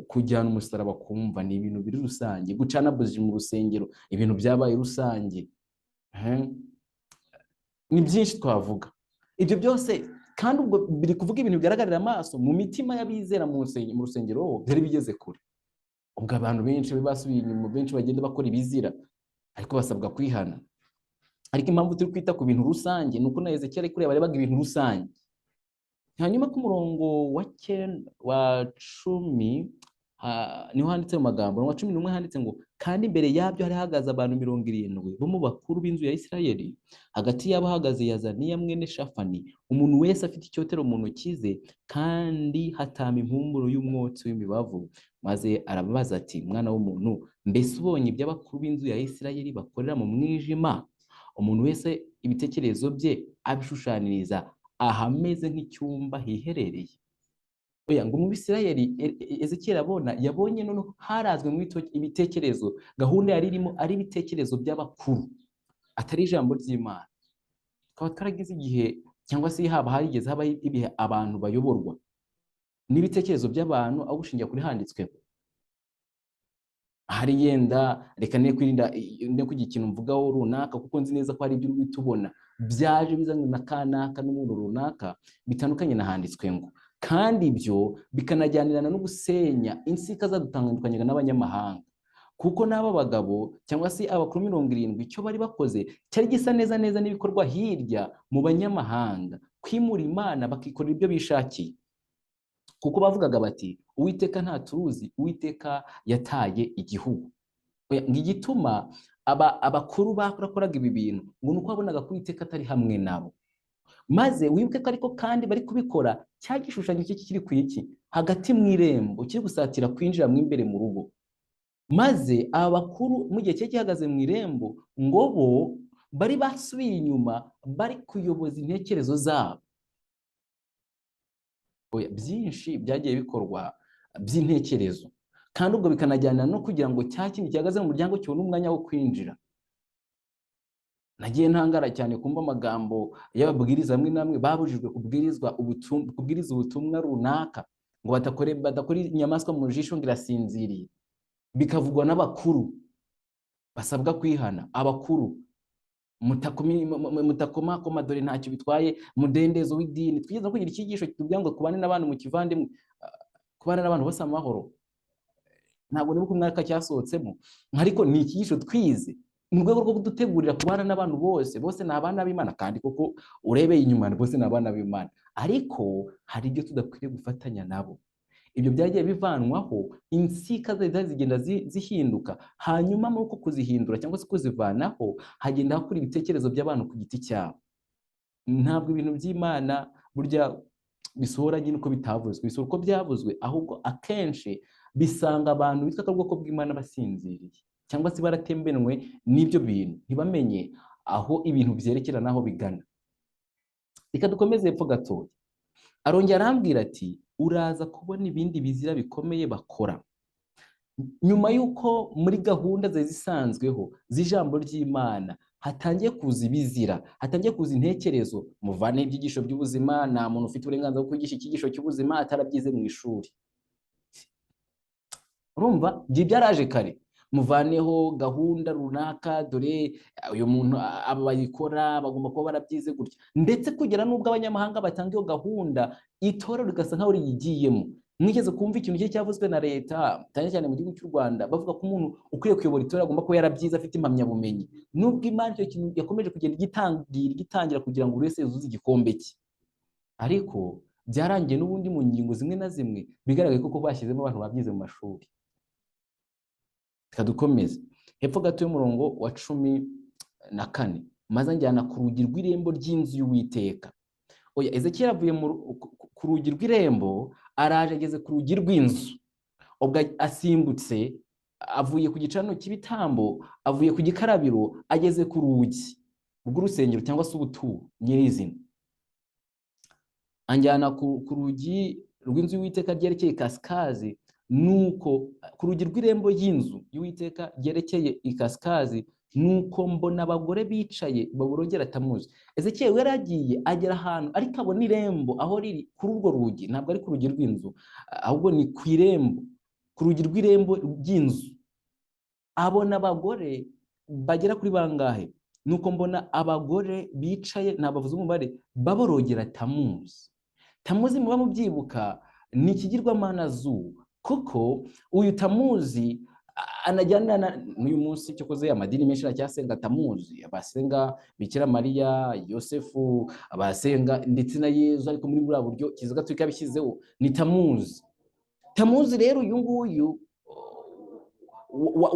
kujyana umusaraba kumva ni ibintu biri rusange, gucana buji mu rusengero ibintu byabaye rusange. Ni byinshi twavuga ibyo byose, kandi ubwo biri kuvuga ibintu bigaragarira amaso mu mitima y'abizera mu rusengero, byari bigeze kure. Ubwo abantu benshi basubiye inyuma, benshi bagenda bakora ibizira, ariko basabwa kwihana. Ariko impamvu turi kwita ku bintu rusange nuko na Ezekiyeli kuri barebaga ibintu rusange. Hanyuma ku murongo wa 10 niho handitse mu magambo, wa 11 handitse ngo, kandi imbere yabyo hari hahagaze abantu 70 bo mu bakuru b'inzu ya Isirayeli. Hagati yabo hahagaze Yazaniya mwene Shafani, umuntu wese afite icyotero mu ntoki ze, kandi hatama impumuro y'umwotsi w'imibavu. Maze arababaza ati, mwana w'umuntu, mbese ubonye iby'abakuru b'inzu ya Isirayeli bakorera mu mwijima? Umuntu wese ibitekerezo bye abishushaniriza ahameze nk'icyumba hiherereye. Oya, ngo mu Bisirayeli Ezekiyeli yabonye none harazwe mu ibitekerezo, gahunda yari irimo ari ibitekerezo by'abakuru, atari ijambo ry'Imana. Tukaba twaragize igihe, cyangwa se harigeze habaho ibihe abantu bayoborwa n'ibitekerezo by'abantu aho gushingira kuri handitswe. Hari yenda reka ne kwirinda ne kugira ikintu mvugaho runaka, kuko nzi neza ko hari ibyo tubona byaje bizanywe na kanaka n'umuntu runaka bitandukanye na handitswe ngo, kandi ibyo bikanajyanirana no gusenya insika zadutandukanye n'abanyamahanga. Kuko n'aba bagabo cyangwa se abakuru 70 icyo bari bakoze cyari gisa neza n'ibikorwa hirya mu banyamahanga, kwimura Imana bakikorera ibyo bishakiye. Kuko bavugaga bati, Uwiteka ntaturuzi, Uwiteka yataye igihugu. Ngigituma abakuru bakoraga ibi bintu ngo nuko babonaga ko Uwiteka atari hamwe nabo. Maze wibuke ko ariko kandi bari kubikora cya gishushanyo kiri ku iki hagati mu irembo, kiri gusatira kwinjira mu imbere mu rugo. Maze abakuru mu gihe cye gihagaze mu irembo, ngo bo bari basubiye inyuma, bari kuyoboza intekerezo zabo. Byinshi byagiye bikorwa by'intekerezo, kandi ubwo bikanajyana no kugira ngo cya kintu gihagaze mu muryango kibone umwanya wo kwinjira. Nagiye ntangara cyane kumva amagambo y'ababwiriza bamwe namwe babujijwe kubwiriza ubutumwa runaka, ngo badakora inyamaswa mu jisho ngo irasinziriye. Bikavugwa n'abakuru basabwa kwihana. Abakuru mutakomakoma, dore ntacyo bitwaye, mudendezo w'idini. Twigeze kugira icyigisho kitubwira ngo kubane n'abantu mu kivandimwe, kubana n'abantu bose amahoro. Ntabwo nibuka umwaka cyasohotsemo, ariko ni icyigisho twize mu rwego rwo kudutegurira kubana n'abantu bose ni abana b'Imana, kandi koko urebeye inyuma bose ni abana b'Imana, ariko hari ibyo tudakwiriye gufatanya nabo. Ibyo byagiye bivanwaho, insika zigenda zihinduka, hanyuma muri uko kuzihindura cyangwa se kuzivanaho hagenda hakura ibitekerezo by'abantu ku giti cyabo. Ntabwo ibintu by'Imana burya bisohora nyine uko bitavuzwe, bisohora uko byavuzwe, ahubwo akenshi bisanga abantu bitwa ko ubwoko bw'Imana basinziriye cyangwa se baratembenwe n'ibyo bintu, ntibamenye aho ibintu byerekera n'aho bigana. Reka dukomeze hepfo gatoya. Arongera arambwira ati uraza kubona ibindi bizira bikomeye bakora. Nyuma y'uko muri gahunda zari zisanzweho z'ijambo ry'Imana hatangiye kuza ibizira, hatangiye kuza intekerezo, muvane ibyigisho by'ubuzima, nta muntu ufite uburenganzira bwo kwigisha icyigisho cy'ubuzima atarabyize mu ishuri. Urumva ibyo byaraje kare, muvaneho gahunda runaka, dore uyu muntu aba bayikora bagomba kuba barabyize gutya, ndetse kugera n'ubwo abanyamahanga batanga iyo gahunda itorero rigasa nkaho riyigiyemo. Mwigeze kumva ikintu cye cyavuzwe na leta cyane cyane mu gihugu cy'u Rwanda, bavuga ko umuntu ukwiye kuyobora itorero agomba kuba yarabyize afite impamyabumenyi, nubwo Imana icyo kintu yakomeje kugenda igitangira kugira ngo buri wese yuzuze igikombe cye, ariko byarangiye n'ubundi mu ngingo zimwe na zimwe bigaragaye ko bashyizemo abantu babyize mu mashuri. Dukomeze hepfo gato y'umurongo wa 14, maze anjyana ku rugi rw'irembo ry'inzu y'Uwiteka. Oya, Ezekiel avuye ku rugi rw'irembo, araje ageze ku rugi rw'inzu. Ubwo asimbutse avuye ku gicaniro cy'ibitambo, avuye ku gikarabiro, ageze ku rugi rw'urusengero cyangwa se ubuturo nyirizina. Anjyana ku rugi rw'inzu y'Uwiteka ryerekeye ikasikazi, nuko ku rugi rw'irembo y'inzu y'Uwiteka ryerekeye ikasikazi, nuko mbona abagore bicaye baburongera Tamuzi. Ezekiel yaragiye agera ahantu ariko abona irembo aho riri kuri urwo rugi, ntabwo ari ku rugi rw'inzu ahubwo ni ku irembo, ku rugi rw'irembo ry'inzu. Abona abagore bagera kuri bangahe? Nuko mbona abagore bicaye, ntabavuze umubare, baborogera Tamuzi. Tamuzi muba mubyibuka ni ikigirwamana zuba, kuko uyu Tamuzi anajyana n'uyu munsi cyokoze amadini menshi aracyasenga Tamuzi, abasenga Bikira Mariya, Yosefu, abasenga ndetse na Yesu, ariko muri buriya buryo Kiliziya Gatolika yabishyizeho ni Tamuzi. Tamuzi rero uyu nguyu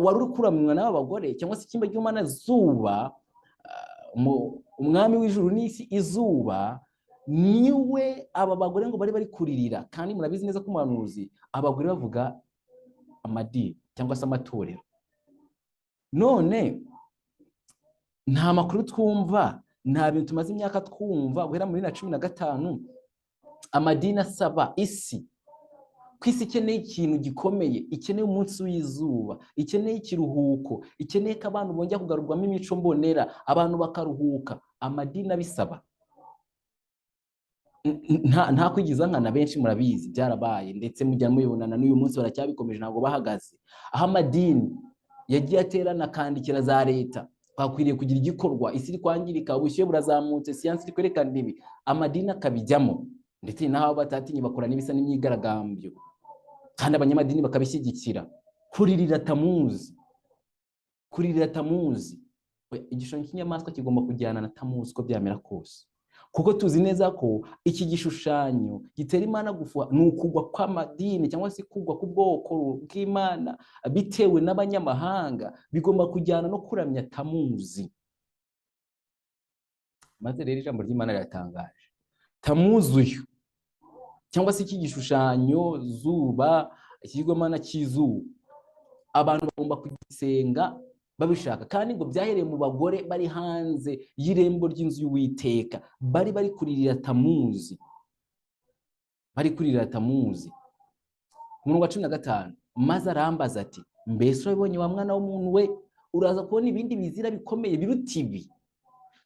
wari uri kuramywa n'aba bagore cyangwa se ikimba cy'Imana zuba, umwami w'ijuru n'isi izuba, niwe aba bagore ngo bari kuririra. Kandi murabizi neza ko umuhanuzi abagore bavuga amadini cyangwa se amatorero. None nta makuru twumva, nta bintu tumaze imyaka twumva guhera muri 2015 amadini asaba isi ko isi ikeneye ikintu gikomeye, ikeneye umunsi w'izuba, ikeneye ikiruhuko, ikeneye ko abantu bongera kugarurwamo imico mbonera, abantu bakaruhuka. Amadini abisaba, nta kwigiza nkana, benshi murabizi byarabaye, ndetse mujya mubibonana n'uyu munsi baracyabikomeje, ntabwo bahagaze. Aho amadini yagiye aterana akandikira za leta, twakwiriye kugira igikorwa, isi iri kwangirika, ubushyuhe burazamutse, siyansi iri kwerekana ibi, amadini akabijyamo, ndetse naho batatinye bakora n'ibisa n'imyigaragambyo, kandi abanyamadini bakabishyigikira. Kuririra Tamuzi, kuririra Tamuzi. Igishushanyo cy'inyamaswa kigomba kujyana na Tamuzi uko byamera kose, kuko tuzi neza ko iki gishushanyo gitera Imana gufuha, ni ukugwa kw'amadini cyangwa se kugwa k'ubwoko bw'Imana bitewe n'abanyamahanga, bigomba kujyana no kuramya Tamuzi. Maze rero ijambo ry'Imana riratangaje. Tamuzi uyu cyangwa se iki gishushanyo zuba, ikigirwamana cy'izuba, abantu bagomba kugisenga babishaka, kandi ngo byahereye mu bagore bari hanze y'irembo ry'inzu y'Uwiteka, bari kuririra Tamuzi, bari kuririra Tamuzi. Umurongo wa 15, maze arambaza ati mbese urabibonye wa mwana w'umuntu we? Uraza kubona ibindi bizira bikomeye biruta ibi.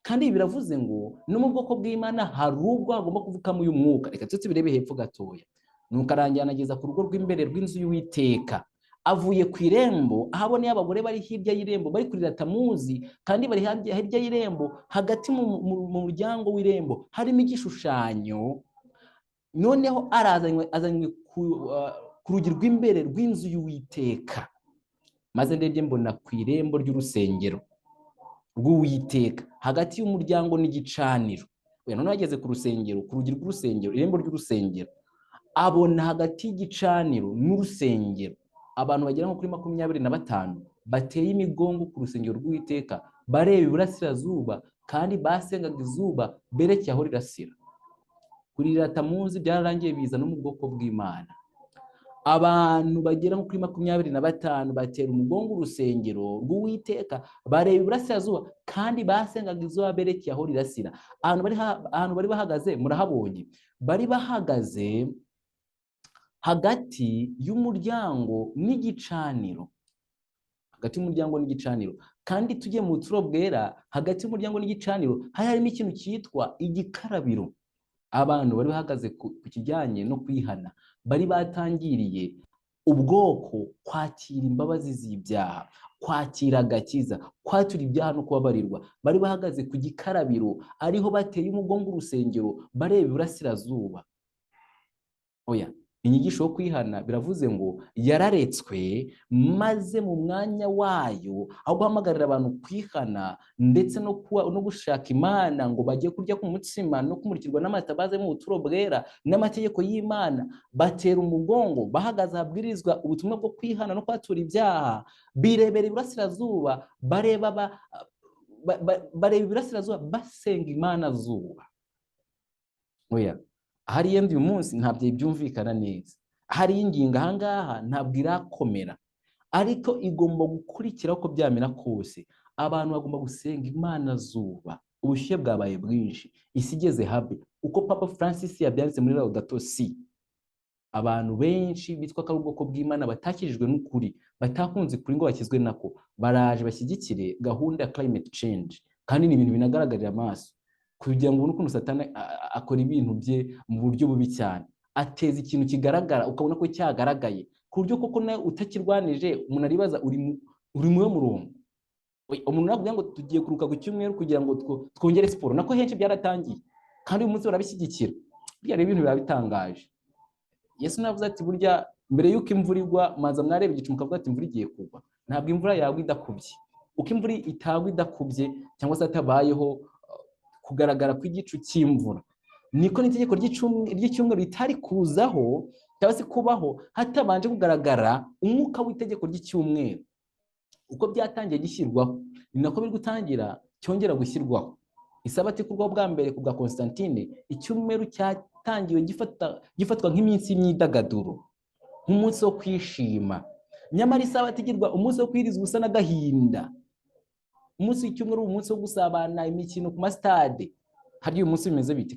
Kandi biravuze ngo no mu bwoko bw'Imana hari ubwo hagomba kuvukamo uyu mwuka. Reka birebe hepfo gatoya. Nuko aranjyana ageza ku rugo rw'imbere rw'inzu y'Uwiteka. Avuye ku irembo, ahaboneye abagore bari hirya y'irembo bari kurira Tamuzi, kandi bari hirya y'irembo, hagati mu muryango w'irembo harimo igishushanyo. Noneho azanywe ku rugi rw'imbere rw'inzu y'Uwiteka. Maze ndebye mbona ku irembo ry'urusengero rw'Uwiteka, hagati y'umuryango n'igicaniro. Noneho ageze ku rusengero, ku rugi rw'urusengero, irembo ry'urusengero, abona hagati y'igicaniro n'urusengero abantu bagera nko kuri 25 bateye imigongo ku rusengero rw'Uwiteka, bareba iburasirazuba, kandi basengaga izuba berekeye aho rirasira. kurirata muzi byararangiye biza no mu bwoko bw'Imana. Abantu bagera kuri 25 batera umugongo urusengero rw'Uwiteka, bareba iburasirazuba kandi basengaga izuba berekeye aho rirasira. Ahantu bari bahagaze murahabonye, bari bahagaze hagati y'umuryango n'igicaniro, hagati y'umuryango n'igicaniro. Kandi tugiye mu buturo bwera, hagati y'umuryango n'igicaniro hari harimo ikintu cyitwa igikarabiro. Abantu bari bahagaze ku kijyanye no kwihana, bari batangiriye ubwoko kwakira imbabazi z'ibyaha, kwakira agakiza, kwatura ibyaha no kubabarirwa. Bari bahagaze ku gikarabiro, ariho bateye umugongo urusengero, bareba iburasirazuba. Oya, inyigisho yo kwihana biravuze ngo yararetswe, maze mu mwanya wayo aho guhamagarira abantu kwihana ndetse no gushaka Imana ngo bajye kurya ku mutsima no kumurikirwa n'amatabaza mu buturo bwera n'amategeko y'Imana, batera umugongo bahagaze habwirizwa ubutumwa bwo kwihana no kwatura ibyaha, birebera iburasirazuba, bareba iburasirazuba, basenga Imana zuba. Oya, hari yendi uyu munsi ntabyo byumvikana neza, hari ingingo ahangaha ntabwo irakomera, ariko igomba gukurikira uko byamera kose. Abantu bagomba gusenga Imana zuba. Ubushyuhe bwabaye bwinshi, isi igeze habi, uko Papa Francis yabyanditse muri Laudato Si. Abantu benshi bitwa ko ari ubwoko bw'Imana batakijijwe n'ukuri, batakunze kuri ngo bakizwe nako, baraje bashyigikire gahunda ya climate change, kandi ni ibintu binagaragarira amaso, kugira ngo ukuntu Satani akora ibintu bye mu buryo bubi cyane. Ateza ikintu kigaragara ukabona ko cyagaragaye, ku buryo koko nawe utakirwanije umuntu aribaza uri mu murongo. Umuntu navuga ngo tugiye kuruka ku cyumweru kugira ngo twongere siporo, nako henshi byaratangiye, kandi uyu munsi barabishyigikira. Burya rero ibintu biba bitangaje. Yesu navuze ati burya mbere yuko imvura igwa maza mwareba igicu mukavuga ati imvura igiye kugwa. Ntabwo imvura yagwa idakubye. Uko imvura itagwa idakubye cyangwa se atabayeho kugaragara kw'igicu cy'imvura, niko n'itegeko ry'icyumweru ritari kuzaho cyangwa se kubaho hatabanje kugaragara umwuka w'itegeko ry'icyumweru. Uko byatangiye gishyirwaho ni nako biri gutangira cyongera gushyirwaho. Isabato ikurwaho bwa mbere ku bwa Constantine, icyumweru cyatangiwe gifatwa nk'iminsi y'imyidagaduro, nk'umunsi wo kwishima. Nyamara isabato igirwa umunsi wo kwiriza ubusa n'agahinda. Umunsi w'icyumweru umunsi wo gusabana, imikino ku masitade. Hari uyu munsi bimeze biti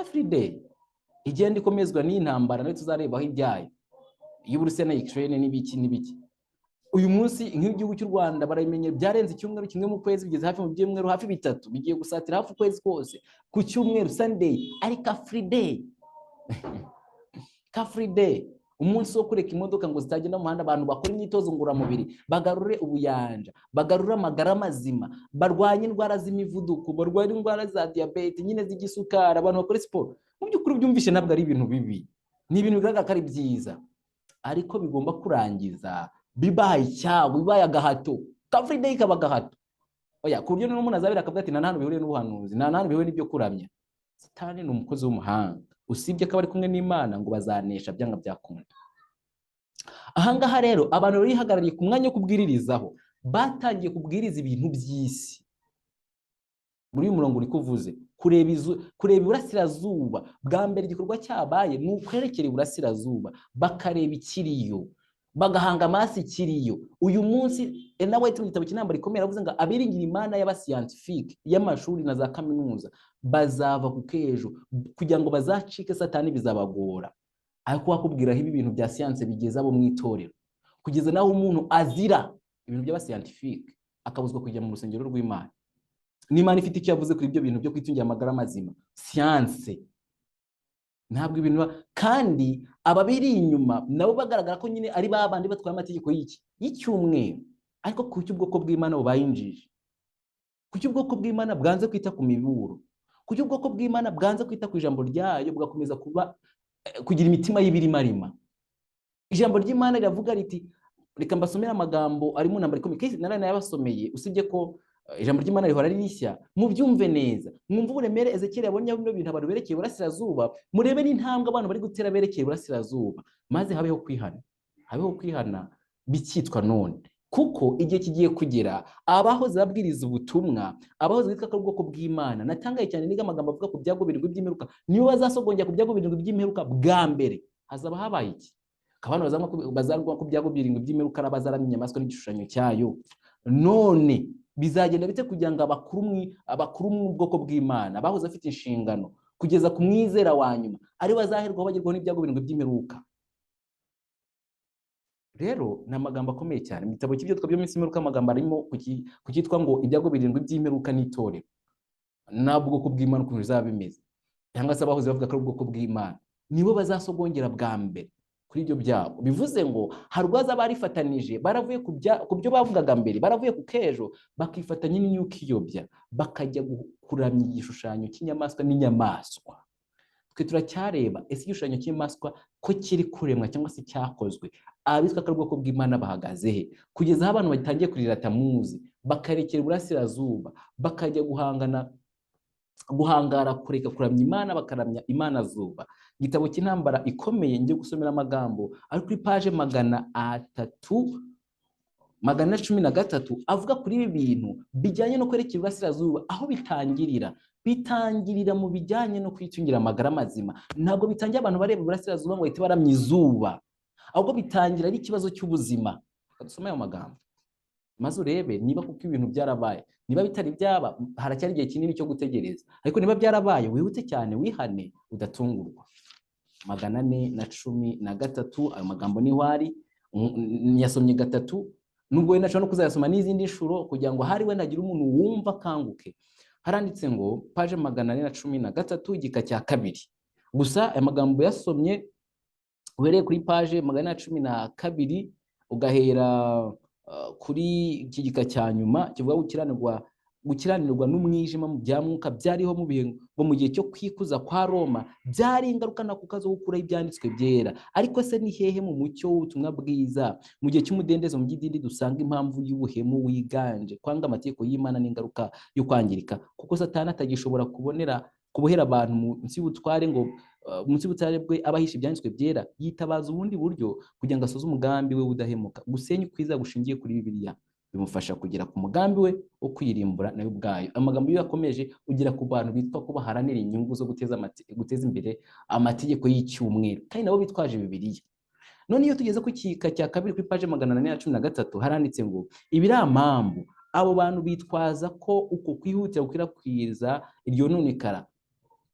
Free Day, igenda ikomezwa n'intambara nayo tuzarebaho ibyayo, y'Uburusiya na Ukraine n'ibiki. Uyu munsi nk'igihugu cy'u Rwanda barabimenye, byarenze icyumweru kimwe mu kwezi, bigeze hafi mu byumweru hafi bitatu, bigiye gusatira hafi ukwezi kose ku cyumweru Sunday ari Free Day. Free Day, umunsi wo kureka imodoka ngo zitagenda mu muhanda, abantu bakora imyitozo ngororamubiri, bagarure ubuyanja, bagarure amagara mazima, barwanye indwara z'imivuduko, barwanye indwara za diabete, nyine z'igisukari, abantu bakora siporo. Mu by'ukuri byumvishe ntabwo ari ibintu bibi, ni ibintu bigaragara ko ari byiza, ariko bigomba kurangiza bibaye icyago, bibaye agahato. Free Day kaba agahato. Oya, ku buryo n'umuntu azabira akavuga ati nta hantu bihuriye n'ubuhanuzi, nta hantu bihuriye n'ibyo kuramya. Satani ni umukozi w'umuhanga, usibye ko bari kumwe n'Imana ngo bazanesha byanga byakunda. Ahangaha rero abantu barihagarariye ku mwanya wo kubwiririzaho, batangiye kubwiriza ibintu by'isi. Muri uyu murongo uri kuvuze kureba iburasirazuba. Bwa mbere igikorwa cyabaye ni ukwerekera iburasirazuba, bakareba ikiriyo, bagahanga amaso ikiriyo. Uyu munsi nawe mu gitabo cy'intambara ikomeye avuze ngo abiringira Imana y'abascientifique y'amashuri na za kaminuza bazava ku kejo, kugira ngo bazacike Satani bizabagora. Ariko wakubwiraho ibi bintu bya science bigeza abo mu itorero, kugeza naho umuntu azira ibintu by'abascientifique akabuzwa kujya mu rusengero rw'Imana. N'Imana ifite icyo yavuze kuri ibyo bintu byo kwitungira amagara mazima. Science ntabwo ibintu, kandi ababiri inyuma nabo bagaragara ko nyine ari babandi batwaye amategeko y'icyumweru, ariko ku cy'ubwoko bw'Imana bo bayinjije, ku cy'ubwoko bw'Imana bwanze kwita ku miburo, ku cy'ubwoko bw'Imana bwanze kwita ku ijambo ryayo, bugakomeza kugira imitima y'ibirimarima. Ijambo ry'Imana riravuga riti, reka mbasomera amagambo ari mu ntambara ikomeye, kandi narane yabasomeye, usibye ko ijambo ry'Imana rihora ari rishya, mubyumve neza, mwumve uburemere Ezekiel yabonye bino bintu abantu berekeye iburasirazuba, murebe n'intambwe abantu bari gutera berekeye iburasirazuba, maze habeho kwihana bikitwa none kuko igihe kigiye kugera abahoze babwiriza ubutumwa, abahoze bitwa ko ubwoko bw'Imana. Natangaye cyane niga amagambo avuga ku byago birindwi by'imperuka, niyo bazasogongera ku byago birindwi by'imperuka bwa mbere. Hazaba habaye iki? Abantu bazarwa ku byago birindwi by'imperuka arabazaramye inyamaswa n'igishushanyo cyayo. None bizagenda bite kugira ngo abakuru mu bwoko bw'Imana bahoze afite inshingano kugeza ku mwizera wa nyuma ari bazaherwaho bagirwaho n'ibyago birindwi by'imperuka? Rero ni amagambo akomeye cyane. Mu gitabo cy'ibyo twabyo minsi y'imperuka amagambo arimo kukitwa ngo ibyago birindwi by'imperuka n'itorero na bwoko bw'Imana ukuntu bizaba bimeze, cyangwa se abahoze bavuga ko ari ubwoko bw'Imana nibo bazasogongera bwa mbere kuri ibyo byago. Bivuze ngo harwaza barifatanije, baravuye ku byo bavugaga mbere, baravuye ku kejo bakifatanya n'imyuka iyobya, bakajya kuramya igishushanyo cy'inyamaswa n'inyamaswa. Twe turacyareba ese igishushanyo cy'inyamaswa ko kiri kuremwa cyangwa se cyakozwe, abitwa ko ari ubwoko bw'Imana bahagaze he? Kugeza aho abantu batangiye kurirata muzi, bakarekera iburasirazuba, bakajya guhangara kureka kuramya Imana, bakaramya Imana zuba. Igitabo cy'intambara ikomeye ngiye gusomera amagambo ari kuri page 313 avuga kuri ibi bintu bijyanye no kwerekera iburasirazuba. Aho bitangirira mu bijyanye no kwitungira amagara mazima. Ntabwo bitangira abantu bareba iburasirazuba ngo bahite baramya izuba, ahubwo bitangira ari ikibazo cy'ubuzima. Dusome ayo magambo maze urebe niba kuko ibintu byarabaye. Niba bitari byaba, haracyari igihe kinini cyo gutegereza, ariko niba byarabaye wihute cyane, wihane udatungurwa. 413 ayo magambo ni wari nyasomye gatatu, nubwo wenda nshobora no kuzayasoma n'izindi nshuro kugira ngo hari wenda agire umuntu wumva kanguke. Haranditse ngo page 413 igika cya kabiri. Gusa aya magambo yasomye uhereye kuri page 412 ugahera kuri iki gika cya nyuma kivuga gukiranirwa n'umwijima mu bya mwuka byariho mu bihe bo mu gihe cyo kwikuza kwa Roma, byari ingaruka na kukazo gukura ibyanditswe byera. Ariko se ni hehe mu mucyo w'ubutumwa bwiza mu gihe cy'umudendezo mu by'idini dusanga impamvu y'ubuhemu wiganje kwanga amategeko y'Imana n'ingaruka yo kwangirika? Kuko Satani atagishobora kubohera abantu munsi y'ubutware ngo munsi y'ubutware bwe abahisha ibyanditswe byera, yitabaza ubundi buryo kugira ngo asoze umugambi we udahemuka. Gusenya ukwiza gushingiye kuri Bibiliya bimufasha kugera ku mugambi we wo kwirimbura nayo ubwayo. Amagambo yo yakomeje ugira ku bantu bitwa ko baharanira inyungu zo guteza imbere amategeko y'icyumweru, kandi nabo bitwaje Bibiliya. None iyo tugeze ku kika cya kabiri kuri page 413 haranditse ngo ibiramambu abo bantu bitwaza ko uko kwihutira gukwirakwiza iryo nonekara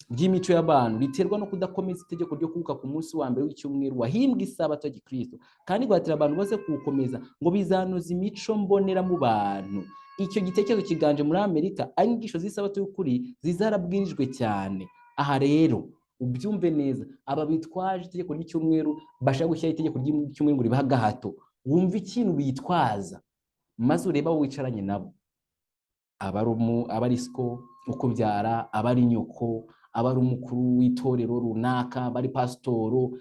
by'imico y'abantu biterwa no kudakomeza itegeko ryo kuvuka ku munsi wa mbere w'icyumweru wahimbwe isabato ya Gikristo, kandi guhatira abantu bose kuwukomeza ngo bizanoza imico mbonera mu bantu. Icyo gitekerezo kiganje muri Amerika, inyigisho z'isabato y'ukuri zizarabwirijwe cyane. Aha rero ubyumve neza, aba bitwaje itegeko ry'icyumweru bashaka gushyira itegeko ry'icyumweru ngo ribaha gahato. Wumva ikintu bitwaza maze ureba wicaranye nabo, abarisiko uko byara, abari nyoko, abari umukuru w'itorero runaka, abari pasitoro.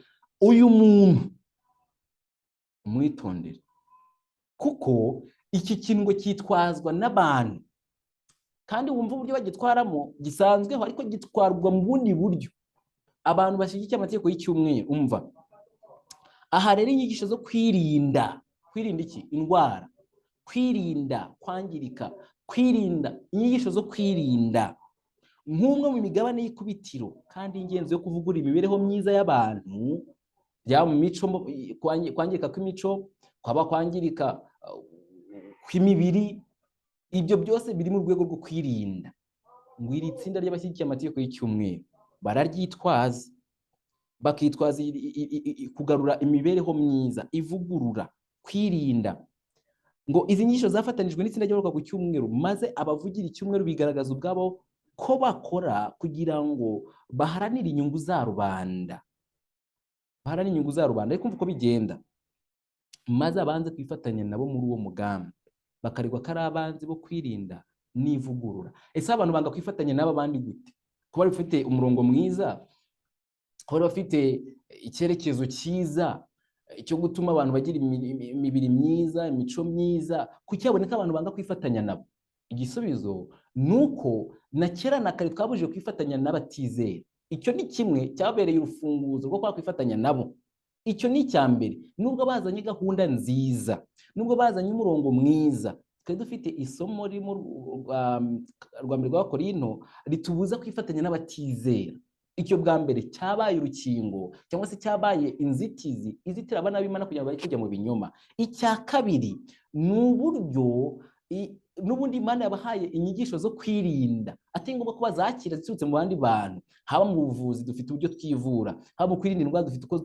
Uyu muntu mwitondere, kuko iki kintu ngo cyitwazwa n'abantu, kandi wumva uburyo bagitwaramo gisanzweho, ariko gitwarwa mu bundi buryo. Abantu bashyigikiye amategeko y'icyumweru, umva aha rero inyigisho zo kwirinda iki? Indwara, kwirinda kwangirika, kwirinda inyigisho zo kwirinda nk'umwe mu migabane y'ikubitiro kandi ingenzi yo kuvugura imibereho myiza y'abantu, byaba mu mico, kwangirika kw'imico, kwangirika kw'imibiri. Ibyo byose biri mu rwego rwo kwirinda. Ngo iri tsinda ry'abashyigikiye amategeko y'icyumweru bararyitwaza, bakitwaza kugarura imibereho myiza, ivugurura, kwirinda. Ngo izi nyigisho zafatanijwe n'itsinda ry'abaruka ku cyumweru, maze abavugira icyumweru bigaragaza ubwabo ko bakora kugira ngo baharanire inyungu za rubanda. Ariko uko bigenda, maze abanze kwifatanya nabo muri uwo mugambi, bakaregwa ko ari abanzi bo kwirinda n'ivugurura. Ese abantu banga kwifatanya n'aba bandi gute? Kuba bafite umurongo mwiza, kuba bafite icyerekezo cyiza cyo gutuma abantu bagira imibiri myiza, imico myiza, kuki haboneka abantu banga kwifatanya nabo? Igisubizo nuko na kera na kare twabujije kwifatanya n'abatizera. Icyo ni kimwe cyabereye urufunguzo rwo kwifatanya nabo. icyo ni icya mbere. Nubwo bazanye gahunda nziza, nubwo bazanye umurongo mwiza, twari dufite isomo ririmo rwa mbere rwa Korinto ritubuza kwifatanya n'abatizera. Icyo bwa mbere cyabaye urukingo cyangwa se cyabaye inzitizi izitira abana b'Imana kugira ngo bari kujya mu binyoma. Icya kabiri ni uburyo n'ubundi Imana yabahaye inyigisho zo kwirinda, atari ngombwa ko bazakira ziturutse mu bandi bantu. Haba mu buvuzi dufite uburyo twivura, haba mu kwirinda indwara dufite uko